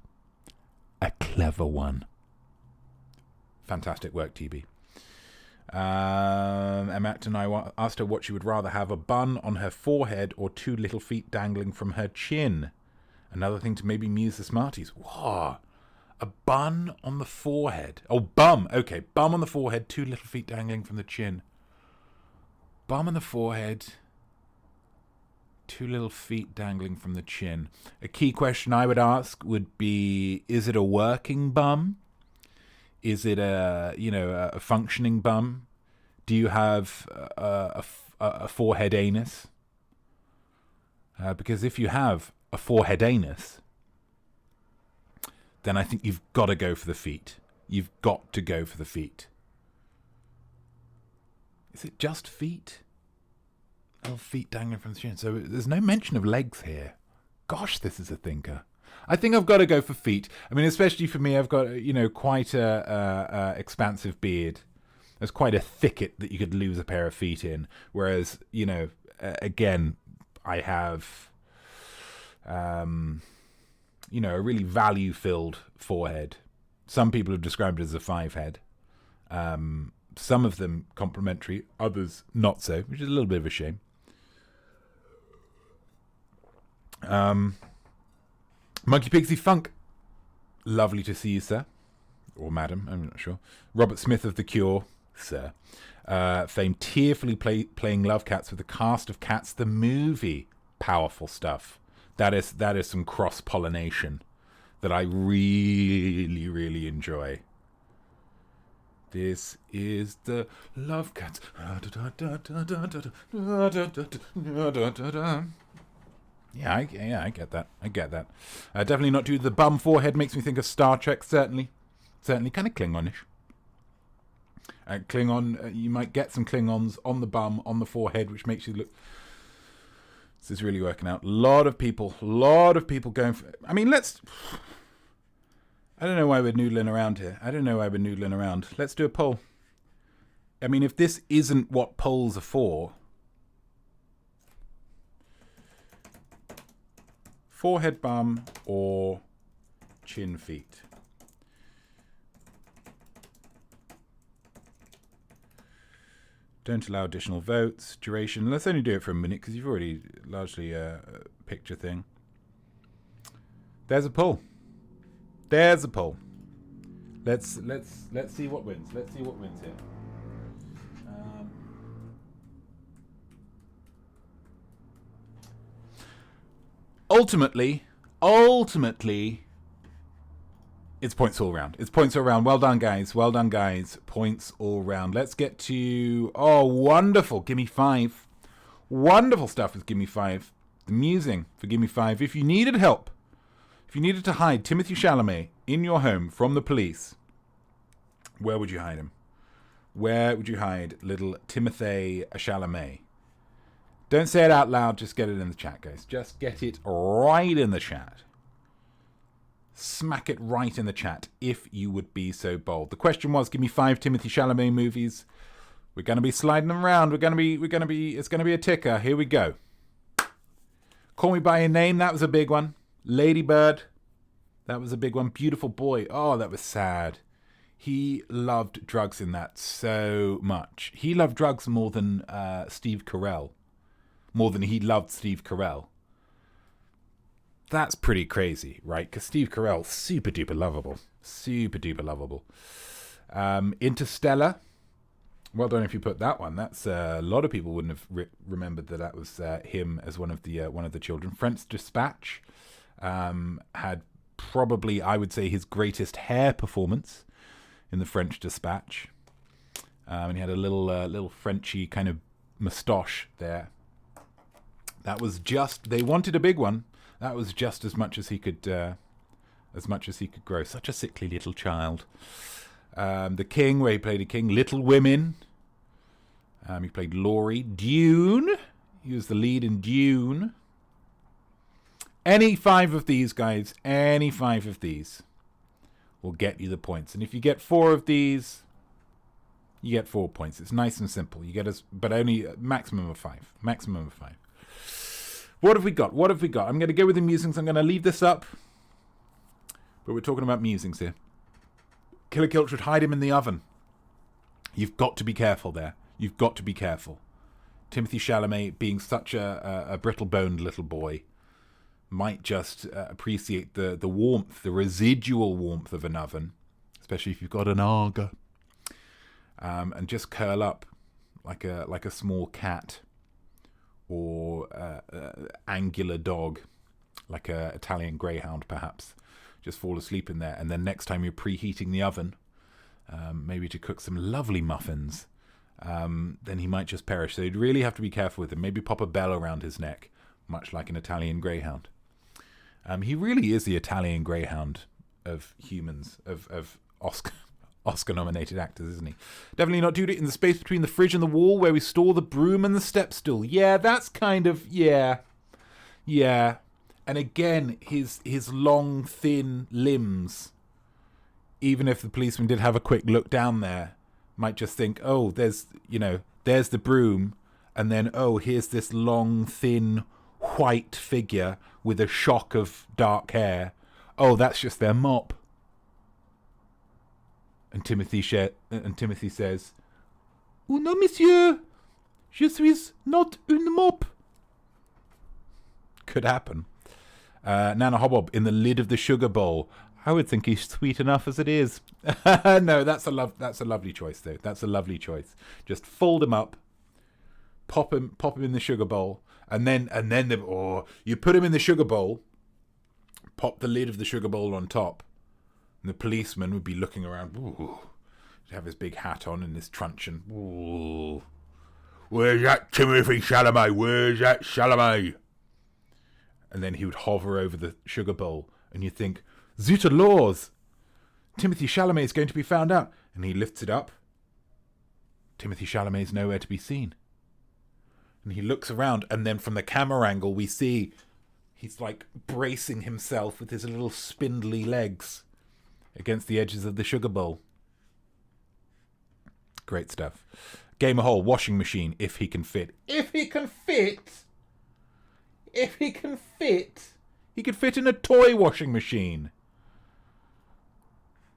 S2: A clever one. Fantastic work, TB. Emma Acton, I asked her what she would rather have, a bun on her forehead or 2 little feet dangling from her chin. Another thing to maybe muse the Smarties. Whoa. A bun on the forehead. Oh, bum. Okay, bum on the forehead, 2 little feet dangling from the chin. Bum on the forehead, 2 little feet dangling from the chin. A key question I would ask would be, is it a working bum? Is it a functioning bum? Do you have a foreheadanus? Because if you have a foreheadanus, then I think you've got to go for the feet. You've got to go for the feet. Is it just feet? Oh, feet dangling from the chin. So there's no mention of legs here. Gosh, this is a thinker. I think I've got to go for feet. I mean, especially for me, I've got, quite a expansive beard. There's quite a thicket that you could lose a pair of feet in. Whereas, again, I have, a really value-filled forehead. Some people have described it as a 5-head. Some of them complimentary, others not so, which is a little bit of a shame. Monkey Pixie Funk. Lovely to see you, sir. Or madam, I'm not sure. Robert Smith of The Cure, sir. Famed tearfully playing Love Cats with the cast of Cats the movie. Powerful stuff. That is some cross-pollination that I really, really enjoy. This is the Love Cats. Yeah, I get that. Definitely not due to the bum forehead. Makes me think of Star Trek, certainly kind of Klingonish. Klingon, you might get some Klingons on the bum, on the forehead, which makes you look... This is really working out. A lot of people going for... I mean, I don't know why we're noodling around here. Let's do a poll. I mean, if this isn't what polls are for... Forehead bum or chin feet? Don't allow additional votes. Duration. Let's only do it for a minute because you've already largely picked your thing. There's a poll. Let's see what wins. Let's see what wins here. Ultimately, it's points all round. Well done, guys. Points all round. Let's get to... Oh, wonderful. Gimme 5. Wonderful stuff with Gimme 5. The musing for Gimme 5. If you needed help If you needed to hide Timothée Chalamet in your home from the police, where would you hide him? Where would you hide little Timothée Chalamet? Don't say it out loud, just get it in the chat, guys. Just get it right in the chat. Smack it right in the chat, if you would be so bold. The question was, give me 5 Timothée Chalamet movies. We're going to be sliding them around. It's going to be a ticker. Here we go. Call Me By Your Name, that was a big one. Lady Bird, that was a big one. Beautiful Boy, oh, that was sad. He loved drugs in that so much. He loved drugs more than Steve Carell. More than he loved Steve Carell. That's pretty crazy, right? Because Steve Carell, super duper lovable. Super duper lovable. Interstellar. Well done if you put that one. That's a lot of people wouldn't have remembered that was him as one of the children. French Dispatch had probably, I would say, his greatest hair performance in the French Dispatch. And he had a little Frenchy kind of moustache there. That was just, they wanted a big one. That was just as much as he could grow. Such a sickly little child. The King, where he played a king. Little Women. He played Laurie. Dune. He was the lead in Dune. Any 5 of these, guys, any 5 of these will get you the points. And if you get 4 of these, you get 4 points. It's nice and simple. You get but only a maximum of 5. Maximum of 5. What have we got? I'm going to go with the musings. I'm going to leave this up. But we're talking about musings here. Killer Kilt should hide him in the oven. You've got to be careful there. You've got to be careful. Timothée Chalamet, being such a brittle-boned little boy, might just appreciate the warmth, the residual warmth of an oven, especially if you've got an Aga, and just curl up like a small cat or angular dog, like a Italian greyhound perhaps. Just fall asleep in there, and then next time you're preheating the oven, maybe to cook some lovely muffins, then he might just perish. So you'd really have to be careful with him. Maybe pop a bell around his neck, much like an Italian greyhound. He really is the Italian greyhound of humans, of Oscar-nominated actors, isn't he? Definitely not Judy in the space between the fridge and the wall where we store the broom and the step stool. Yeah, that's kind of, yeah. And again, his long, thin limbs, even if the policeman did have a quick look down there, might just think, oh, there's the broom, and then, oh, here's this long, thin, white figure with a shock of dark hair. Oh, that's just their mop. And Timothy says, "Oh no, monsieur, je suis not une mop." Could happen. Nana Hobbob in the lid of the sugar bowl. I would think he's sweet enough as it is. No, that's a lovely choice though. That's a lovely choice. Just fold him up, pop him in the sugar bowl, and then you put him in the sugar bowl, pop the lid of the sugar bowl on top, and the policeman would be looking around. Ooh, he'd have his big hat on and his truncheon. Ooh, where's that Timothée Chalamet? Where's that Chalamet? And then he would hover over the sugar bowl, and you think, Zuta laws! Timothée Chalamet is going to be found out. And he lifts it up. Timothée Chalamet is nowhere to be seen. And he looks around, and then from the camera angle, we see he's like bracing himself with his little spindly legs against the edges of the sugar bowl. Great stuff. Gamer Hole, washing machine, if he can fit. If he can fit! If he can fit! He could fit in a toy washing machine.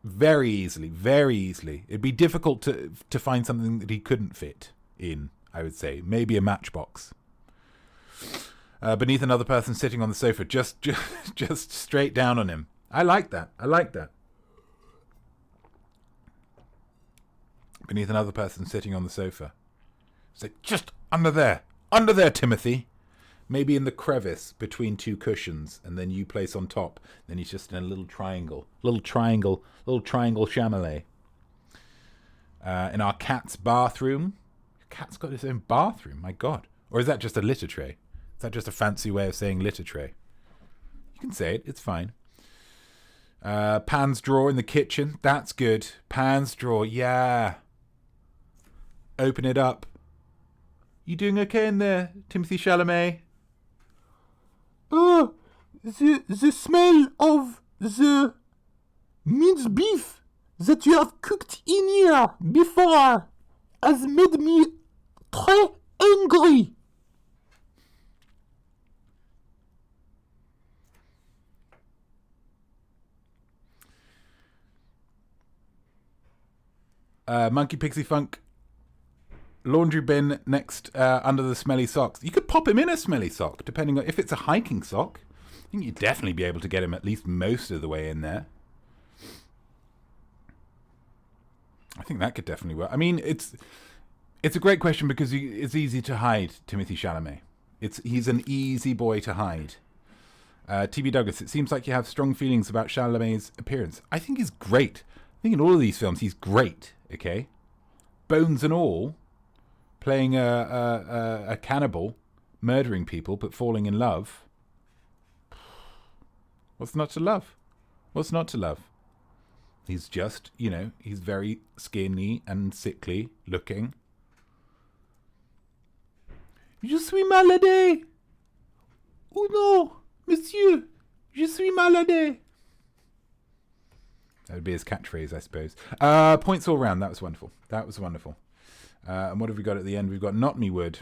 S2: Very easily, very easily. It'd be difficult to find something that he couldn't fit in, I would say. Maybe a matchbox. Beneath another person sitting on the sofa, just straight down on him. I like that. Beneath another person sitting on the sofa. So just under there, Timothy. Maybe in the crevice between two cushions, and then you place on top. Then he's just in a little triangle Chalamet. In our cat's bathroom. Your cat's got his own bathroom, my God. Or is that just a litter tray? Is that just a fancy way of saying litter tray? You can say it, it's fine. Pan's drawer in the kitchen. That's good. Pan's drawer. Yeah. Open it up. You doing okay in there, Timothee Chalamet?
S3: Oh, the smell of the minced beef that you have cooked in here before has made me très hungry.
S2: Monkey Pixie Funk. Laundry bin next under the smelly socks. You could pop him in a smelly sock, depending on if it's a hiking sock. I think you'd definitely be able to get him at least most of the way in there. I think that could definitely work. I mean, it's a great question because it's easy to hide Timothee Chalamet. He's an easy boy to hide. TB Douglas, it seems like you have strong feelings about Chalamet's appearance. I think he's great. I think in all of these films he's great. Okay, bones and all, playing a cannibal, murdering people but falling in love. What's not to love? What's not to love? He's just, he's very skinny and sickly looking. Je suis malade. Oh no, monsieur, je suis malade. That would be his catchphrase, I suppose. Points all round. That was wonderful. That was wonderful. And what have we got at the end? We've got Notme wood.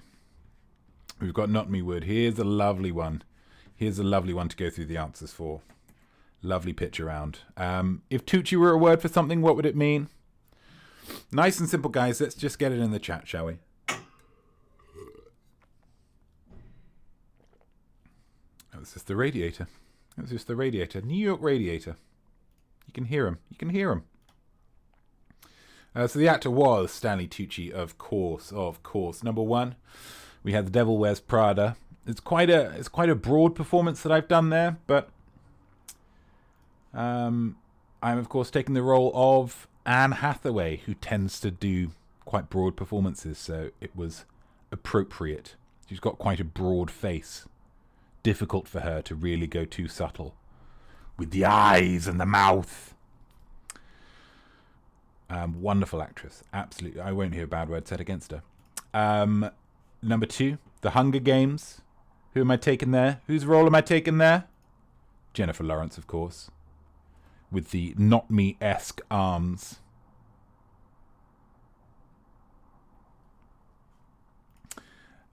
S2: We've got Notme wood. Here's a lovely one. Here's a lovely one to go through the answers for. Lovely pitch around. If Tucci were a word for something, what would it mean? Nice and simple, guys. Let's just get it in the chat, shall we? That was just the radiator. That was just the radiator. New York radiator. You can hear him. You can hear him. So the actor was Stanley Tucci, of course. Of course. Number one, we had The Devil Wears Prada. It's quite a broad performance that I've done there, but I'm of course taking the role of Anne Hathaway, who tends to do quite broad performances, so it was appropriate. She's got quite a broad face. Difficult for her to really go too subtle with the eyes and the mouth. Wonderful actress. Absolutely. I won't hear a bad word said against her. Number two, The Hunger Games. Who am I taking there? Whose role am I taking there? Jennifer Lawrence, of course. With the Notme-esque arms.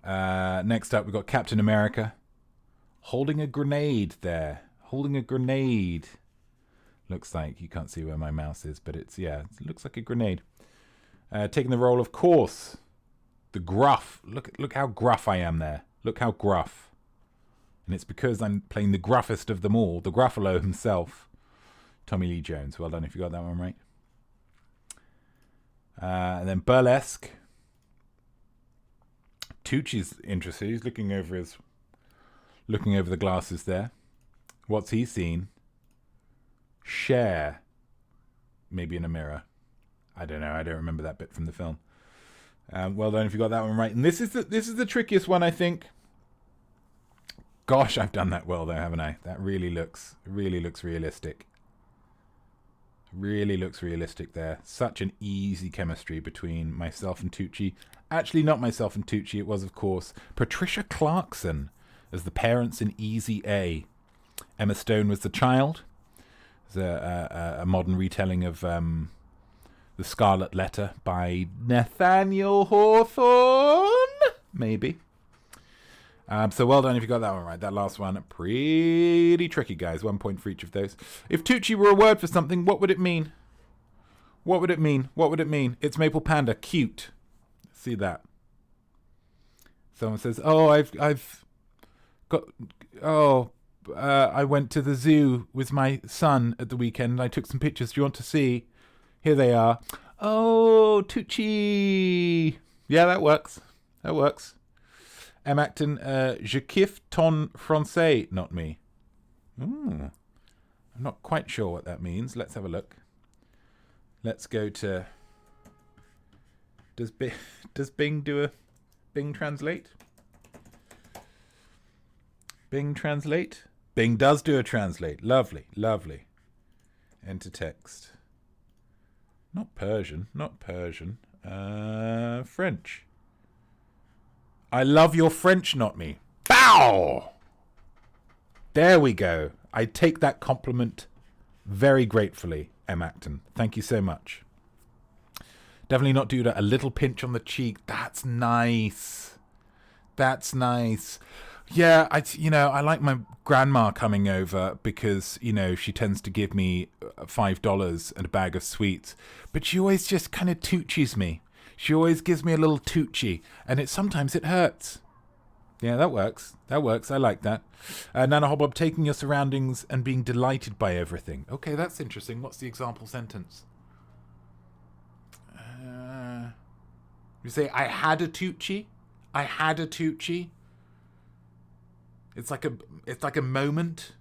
S2: Next up, we've got Captain America. Holding a grenade there. Holding a grenade. Looks like, you can't see where my mouse is, but it looks like a grenade. Taking the role, of course, the gruff. Look how gruff I am there. Look how gruff. And it's because I'm playing the gruffest of them all, the Gruffalo himself, Tommy Lee Jones. Well done if you got that one right. And then burlesque. Tucci's interested. He's looking over the glasses there. What's he seen? Cher. Maybe in a mirror. I don't know. I don't remember that bit from the film. Well done if you got that one right. And this is the trickiest one, I think. Gosh, I've done that well there, haven't I? That really looks realistic. Really looks realistic there. Such an easy chemistry between myself and Tucci. Actually, not myself and Tucci. It was, of course, Patricia Clarkson as the parents in Easy A. Emma Stone was the child. It's a modern retelling of The Scarlet Letter by Nathaniel Hawthorne, maybe. So well done if you got that one right. That last one, pretty tricky, guys. 1 point for each of those. If Tucci were a word for something, what would it mean? What would it mean? What would it mean? It's Maple Panda. Cute. See that? Someone says, "Oh, I've got. Oh, I went to the zoo with my son at the weekend. And I took some pictures. Do you want to see? Here they are. Oh, Tucci. Yeah, that works. That works. M. Acton, je kiffe ton français, not me. I'm not quite sure what that means. Let's have a look. Let's go to... Does Bing do a... Bing translate? Bing translate? Bing does do a translate. Lovely, lovely. Enter text. Not Persian. French. I love your French, Notme. Bow! There we go. I take that compliment very gratefully, M. Acton. Thank you so much. Definitely not do that. A little pinch on the cheek. That's nice. That's nice. Yeah, I like my grandma coming over because, she tends to give me $5 and a bag of sweets. But she always just kind of toochies me. She always gives me a little toochie. And sometimes it hurts. Yeah, that works. I like that. Nana Hobbob, taking your surroundings and being delighted by everything. Okay, that's interesting. What's the example sentence? You say, I had a toochie. It's like a moment.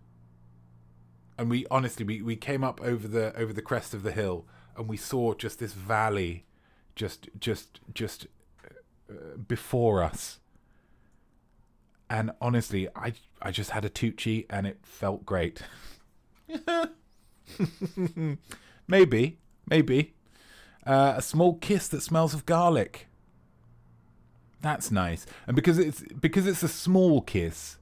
S2: And we came up over the crest of the hill and we saw just this valley just before us. And honestly, I just had a toochie and it felt great. Maybe. A small kiss that smells of garlic. That's nice. And because it's a small kiss,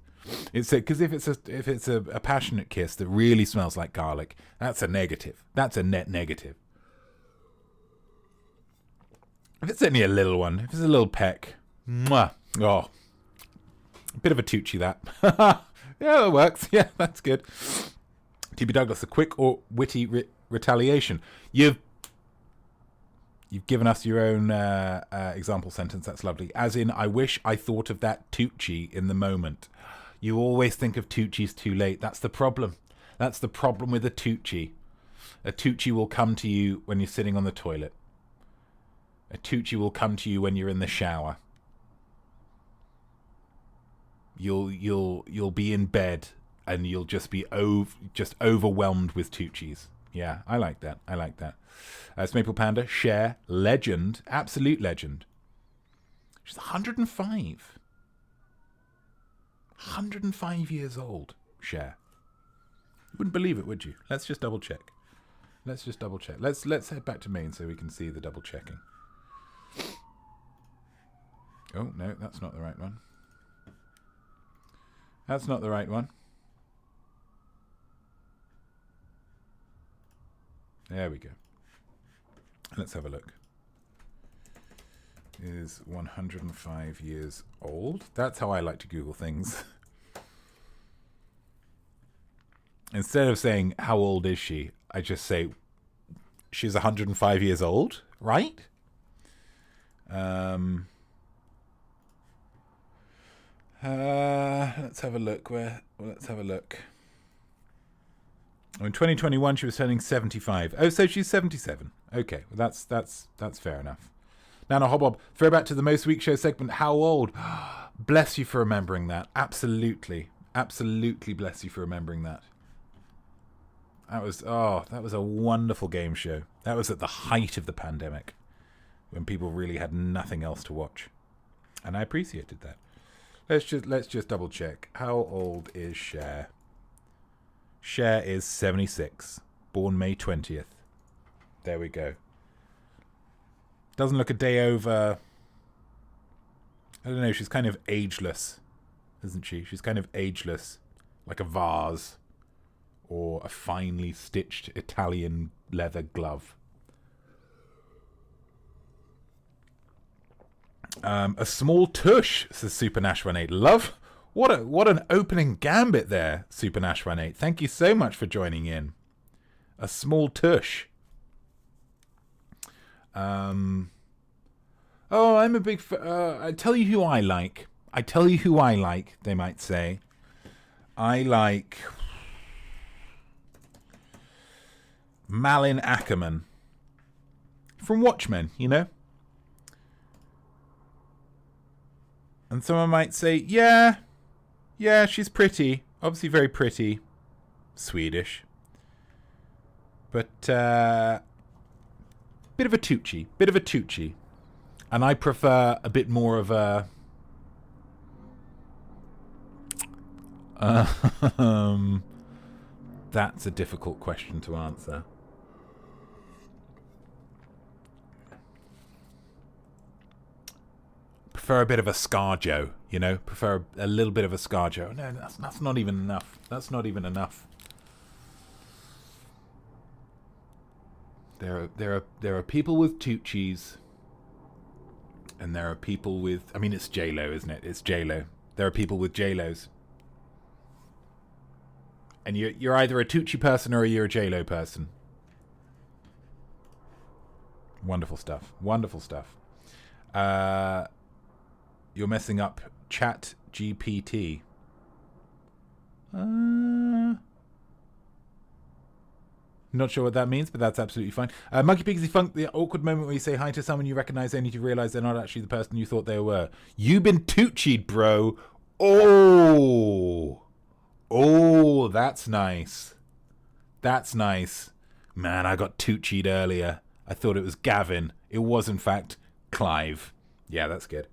S2: because if it's a passionate kiss that really smells like garlic, that's a negative. That's a net negative. If it's only a little one, if it's a little peck, mwah, oh. A bit of a toochie, that. Yeah, that works. Yeah, that's good. TB Douglas, a quick or witty retaliation. You've given us your own example sentence. That's lovely. As in, I wish I thought of that toochie in the moment. You always think of toochies too late. That's the problem. That's the problem with a toochie. A toochie will come to you when you're sitting on the toilet. A toochie will come to you when you're in the shower. You'll be in bed and you'll just be overwhelmed with toochies. Yeah, I like that. Maple Panda, Cher, legend, absolute legend. She's 105. 105 years old, Cher. You wouldn't believe it, would you? Let's just double check. Let's head back to Maine so we can see the double checking. Oh, no, that's not the right one. That's not the right one. There we go. Let's have a look. Is 105 years old. That's how I like to Google things. Instead of saying, how old is she? I just say, she's 105 years old, right? Let's have a look. Let's have a look. In 2021, she was turning 75. Oh, so she's 77. Okay, well, that's fair enough. Nana Hobbob, throwback to the Most Week Show segment. How old? Bless you for remembering that. Absolutely bless you for remembering that. That was a wonderful game show. That was at the height of the pandemic, when people really had nothing else to watch, and I appreciated that. Let's just double check. How old is Cher? Cher is 76, born May 20th. There we go. Doesn't look a day over. I don't know, she's kind of ageless, isn't she? She's kind of ageless, like a vase or a finely stitched Italian leather glove. A small tush, says Super Nash 18. Love, what an opening gambit there, Super Nash 18. Thank you so much for joining in. A small tush. Oh, I'm a big. I tell you who I like. They might say. I like Malin Ackerman from Watchmen. You know. And someone might say, yeah, she's pretty. Obviously very pretty. Swedish. But, bit of a Tucci. And I prefer a bit more of a... that's a difficult question to answer. prefer a bit of a ScarJo, you know? Prefer a little bit of a ScarJo. No, that's not even enough. That's not even enough. There are people with Tucci's, and there are people with... I mean, it's J-Lo, isn't it? It's J-Lo. There are people with J-Los. And you're either a Tucci person or you're a J-Lo person. Wonderful stuff. Wonderful stuff. You're messing up Chat GPT. Not sure what that means, but that's absolutely fine. Monkey Pixie Funk, the awkward moment where you say hi to someone you recognize only to realize they're not actually the person you thought they were. You've been Tucci'd, bro. Oh, that's nice. That's nice. Man, I got Tucci'd earlier. I thought it was Gavin. It was, in fact, Clive. Yeah, that's good.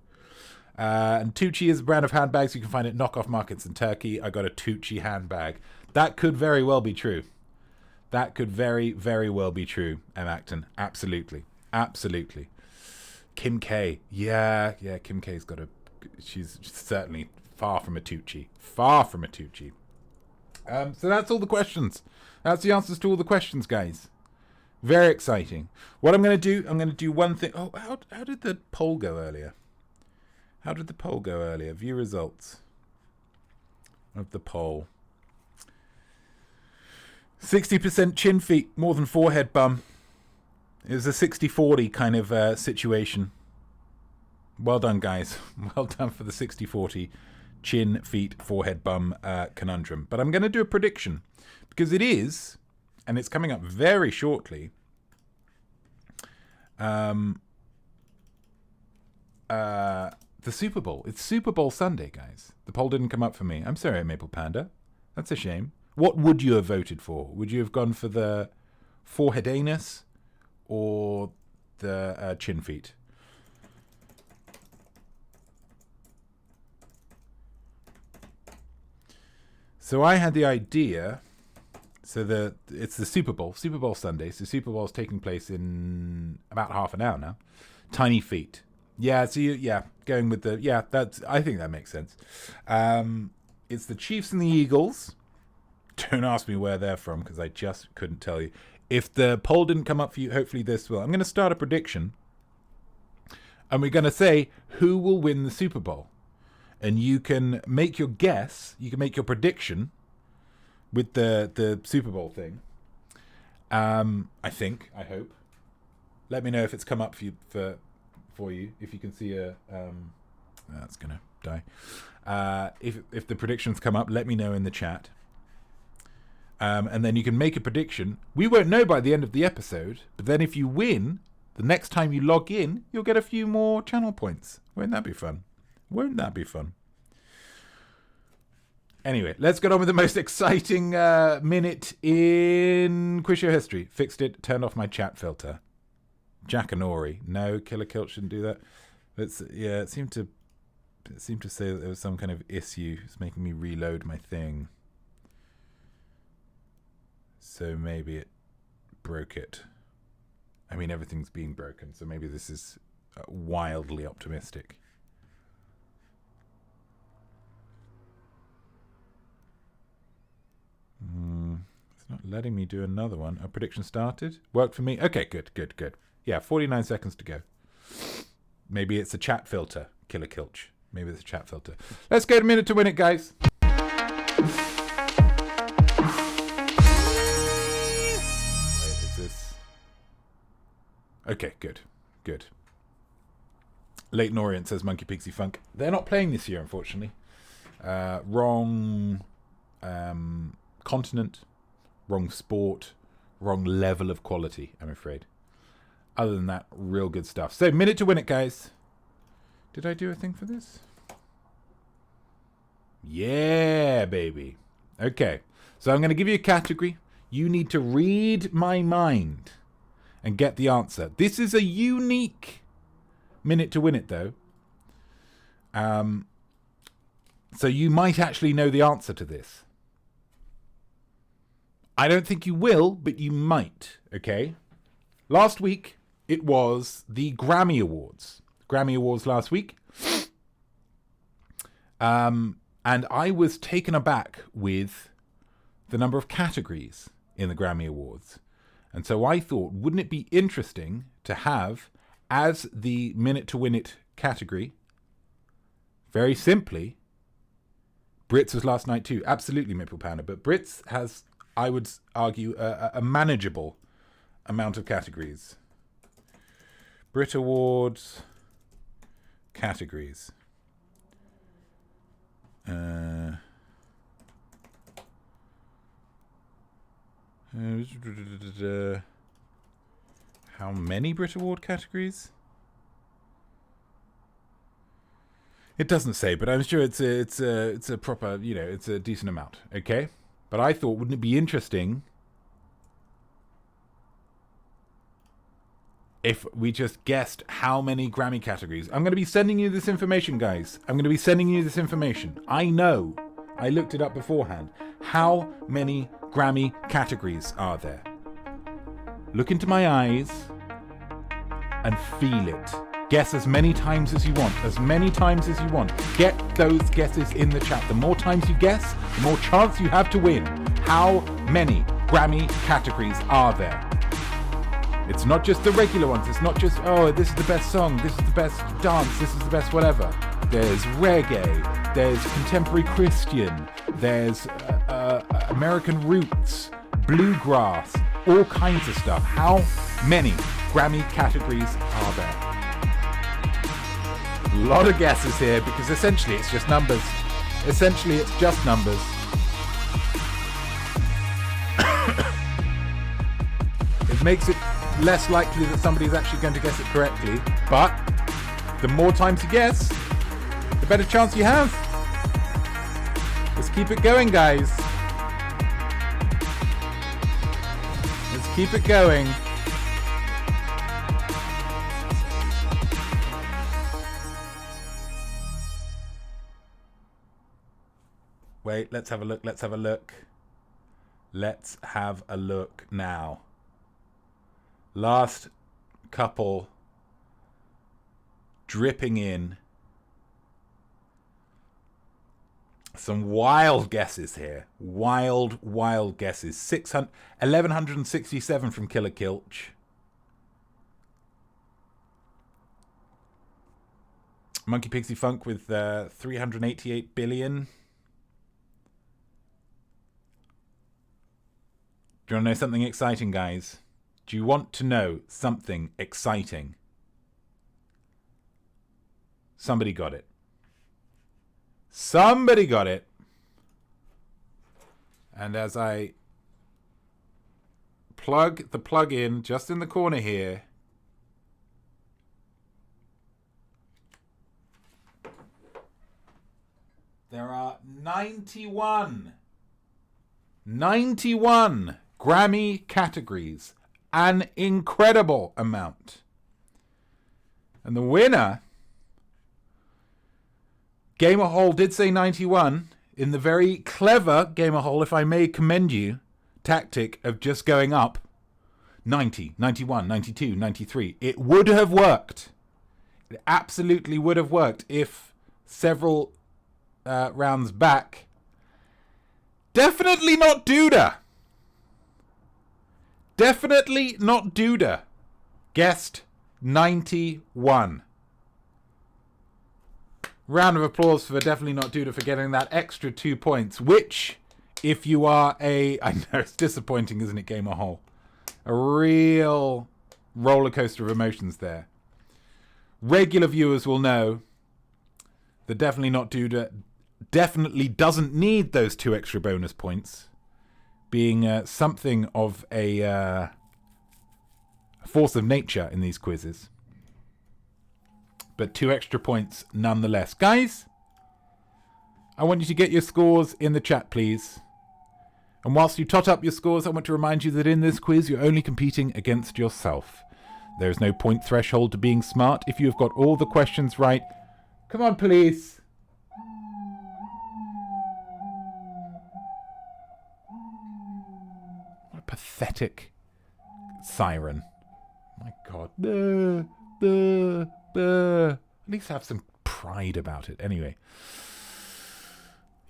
S2: And Tucci is a brand of handbags you can find at knockoff markets in Turkey. I got a Tucci handbag. That could very well be true. That could very, very well be true, M. Acton. Absolutely. Absolutely. Kim K. Yeah, Kim K's got a... She's certainly far from a Tucci. Far from a Tucci. So that's all the questions. That's the answers to all the questions, guys. Very exciting. What I'm going to do one thing. Oh, how did the poll go earlier? How did the poll go earlier? View results of the poll. 60% chin feet, more than forehead bum. It was a 60-40 kind of situation. Well done, guys. Well done for the 60-40 chin, feet, forehead, bum conundrum. But I'm going to do a prediction because it is, and it's coming up very shortly, the Super Bowl. It's Super Bowl Sunday, guys. The poll didn't come up for me. I'm sorry, Maple Panda. That's a shame. What would you have voted for? Would you have gone for the Foreheadanus or the chin feet? So I had the idea. So it's the Super Bowl Sunday. So Super Bowl is taking place in about half an hour now. Tiny feet. Yeah. So going with I think that makes sense. It's the Chiefs and the Eagles. Don't ask me where they're from because I just couldn't tell you. If the poll didn't come up for you, hopefully this will. I'm going to start a prediction. And we're going to say who will win the Super Bowl. And you can make your guess. You can make your prediction with the Super Bowl thing. I think. I hope. Let me know if it's come up for you. If you can see a... that's going to die. If the predictions come up, let me know in the chat. And then you can make a prediction. We won't know by the end of the episode, but then if you win, the next time you log in, you'll get a few more channel points. Won't that be fun? Won't that be fun? Anyway, let's get on with the most exciting minute in quiz show history. Fixed it, turned off my chat filter. Jackanory. No, Killer Kilt shouldn't do that. It seemed to say that there was some kind of issue. It's making me reload my thing. So maybe it broke it. I mean, everything's being broken, so maybe this is wildly optimistic. It's not letting me do another one. A prediction started. Worked for me. Okay, good. Yeah, 49 seconds to go. Maybe it's a chat filter, Killer Kilch. Maybe it's a chat filter. Let's get a minute to win it, guys. Okay, good. Leighton Orient says Monkey Pixie Funk. They're not playing this year, unfortunately. Wrong continent, wrong sport, wrong level of quality, I'm afraid. Other than that, real good stuff. So, minute to win it, guys. Did I do a thing for this? Yeah, baby. Okay, so I'm going to give you a category. You need to read my mind and get the answer. This is a unique minute to win it, though. So you might actually know the answer to this. I don't think you will, but you might, okay? Last week, it was the Grammy Awards. Grammy Awards last week. And I was taken aback with the number of categories in the Grammy Awards. And so I thought, wouldn't it be interesting to have, as the Minute to Win It category, very simply, Brits was last night too. Absolutely, Mipple Pounder. But Brits has, I would argue, a manageable amount of categories. Brit Awards categories. How many Brit Award categories? It doesn't say, but I'm sure it's a proper, it's a decent amount. Okay, but I thought, wouldn't it be interesting if we just guessed how many Grammy categories? I'm going to be sending you this information, guys. I'm going to be sending you this information. I know. I looked it up beforehand. How many Grammy categories are there? Look into my eyes and feel it. Guess as many times as you want. As many times as you want. Get those guesses in the chat. The more times you guess, the more chance you have to win. How many Grammy categories are there? It's not just the regular ones. It's not just, oh, this is the best song, this is the best dance, this is the best whatever. There's reggae, there's contemporary Christian, there's American roots, bluegrass, all kinds of stuff. How many Grammy categories are there? A lot of guesses here, because essentially it's just numbers. Essentially it's just numbers. It makes it less likely that somebody's actually going to guess it correctly, but the more times you guess, the better chance you have. Let's keep it going, guys. Let's keep it going. Wait, let's have a look. Let's have a look. Let's have a look now. Last couple dripping in. Some wild guesses here. Wild guesses. 1167 from Killer Kilch. Monkey Pixie Funk with 388 billion. Do you want to know something exciting, guys? Do you want to know something exciting? Somebody got it. Somebody got it. And as I plug the plug in just in the corner here, there are 91 Grammy categories. An incredible amount. And the winner, Gamerhole did say 91 in the very clever, Gamerhole, if I may commend you, tactic of just going up 90, 91, 92, 93. It would have worked. It absolutely would have worked if several rounds back. Definitely not Duda. Definitely not Duda. Guessed 91. Round of applause for Definitely Not Duda for getting that extra 2 points, which, if you are I know it's disappointing, isn't it, Gamer Hole? A real roller coaster of emotions there. Regular viewers will know that Definitely Not Duda definitely doesn't need those 2 extra bonus points, being something of a force of nature in these quizzes. But 2 extra points nonetheless. Guys, I want you to get your scores in the chat, please. And whilst you tot up your scores, I want to remind you that in this quiz, you're only competing against yourself. There is no point threshold to being smart. If you have got all the questions right, come on, please. What a pathetic siren. My God. At least have some pride about it. Anyway.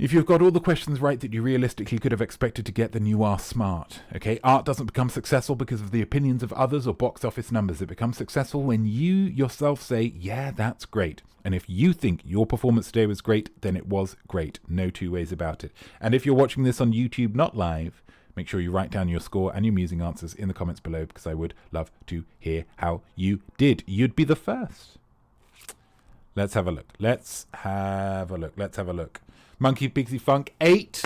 S2: If you've got all the questions right that you realistically could have expected to get, then you are smart. Okay, art doesn't become successful because of the opinions of others or box office numbers. It becomes successful when you yourself say, yeah, that's great. And if you think your performance today was great, then it was great. No two ways about it. And if you're watching this on YouTube, not live, make sure you write down your score and your musing answers in the comments below, because I would love to hear how you did. You'd be the first. Let's have a look. Let's have a look. Monkey Pixie Funk, 8.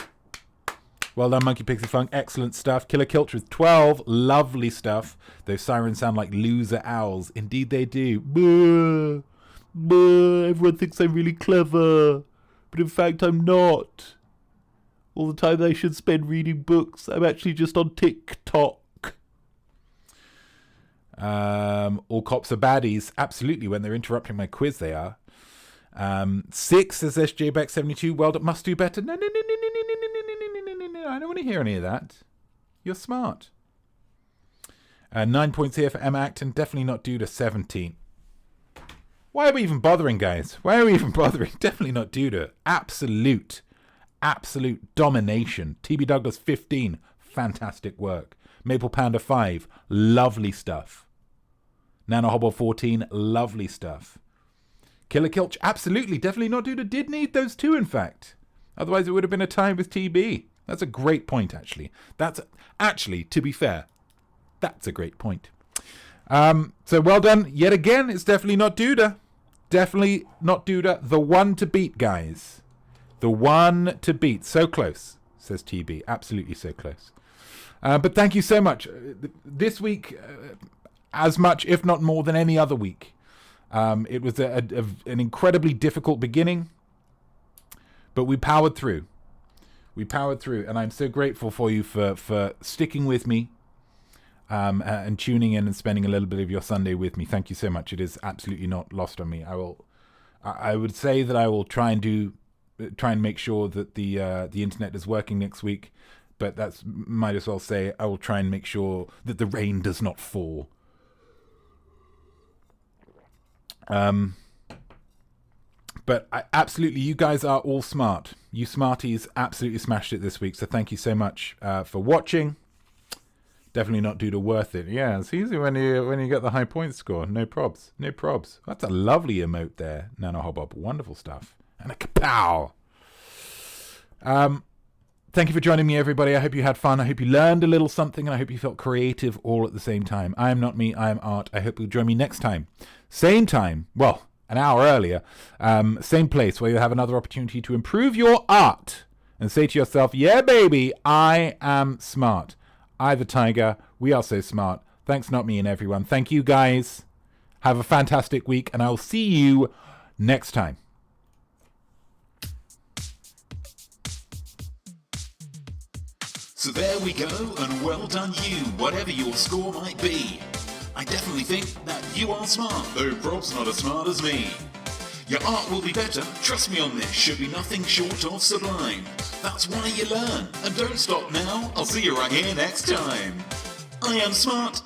S2: Well done, Monkey Pixie Funk. Excellent stuff. Killer Kilch with 12. Lovely stuff. Those sirens sound like loser owls. Indeed they do. Buh, buh, everyone thinks I'm really clever. But in fact, I'm not. All the time I should spend reading books, I'm actually just on TikTok. All cops are baddies. Absolutely, when they're interrupting my quiz, they are. 6 says SJBack72. Well done. Must do better. No. I don't want to hear any of that. You're smart. 9 points here for Emma Acton. Definitely not due to 17. Why are we even bothering, guys? Why are we even bothering? Definitely not due to absolute domination. TB Douglas 15. Fantastic work. Maple Panda 5. Lovely stuff. Nano Hobble 14. Lovely stuff. Killer Kilch, absolutely, definitely not due to did need those 2, in fact. Otherwise, it would have been a tie with TB. That's a great point, actually. Actually, to be fair, that's a great point. So well done. Yet again, it's definitely not Duda. Definitely not Duda. The one to beat, guys. The one to beat. So close, says TB. Absolutely so close. But thank you so much. This week, as much, if not more than any other week. It was an incredibly difficult beginning, but we powered through. And I'm so grateful for you for sticking with me and tuning in and spending a little bit of your Sunday with me. Thank you so much. It is absolutely not lost on me. I would say that I will try and make sure that the internet is working next week, but might as well say I will try and make sure that the rain does not fall. But absolutely, you guys are all smart. You smarties absolutely smashed it this week. So thank you so much for watching. Definitely not due to worth it. Yeah, it's easy when you get the high point score. No probs. That's a lovely emote there, Nano Hobob. Wonderful stuff. And a kapow. Thank you for joining me, everybody. I hope you had fun. I hope you learned a little something, and I hope you felt creative all at the same time. I am not me. I am art. I hope you'll join me next time. Same time. Well, an hour earlier. Same place where you'll have another opportunity to improve your art and say to yourself, yeah, baby, I am smart. I, the tiger, we are so smart. Thanks, not me, and everyone. Thank you, guys. Have a fantastic week, and I'll see you next time.
S1: So there we go, and well done you, whatever your score might be. I definitely think that you are smart, though prob's not as smart as me. Your art will be better, trust me on this, should be nothing short of sublime. That's why you learn, and don't stop now, I'll see you right here next time. I am smart.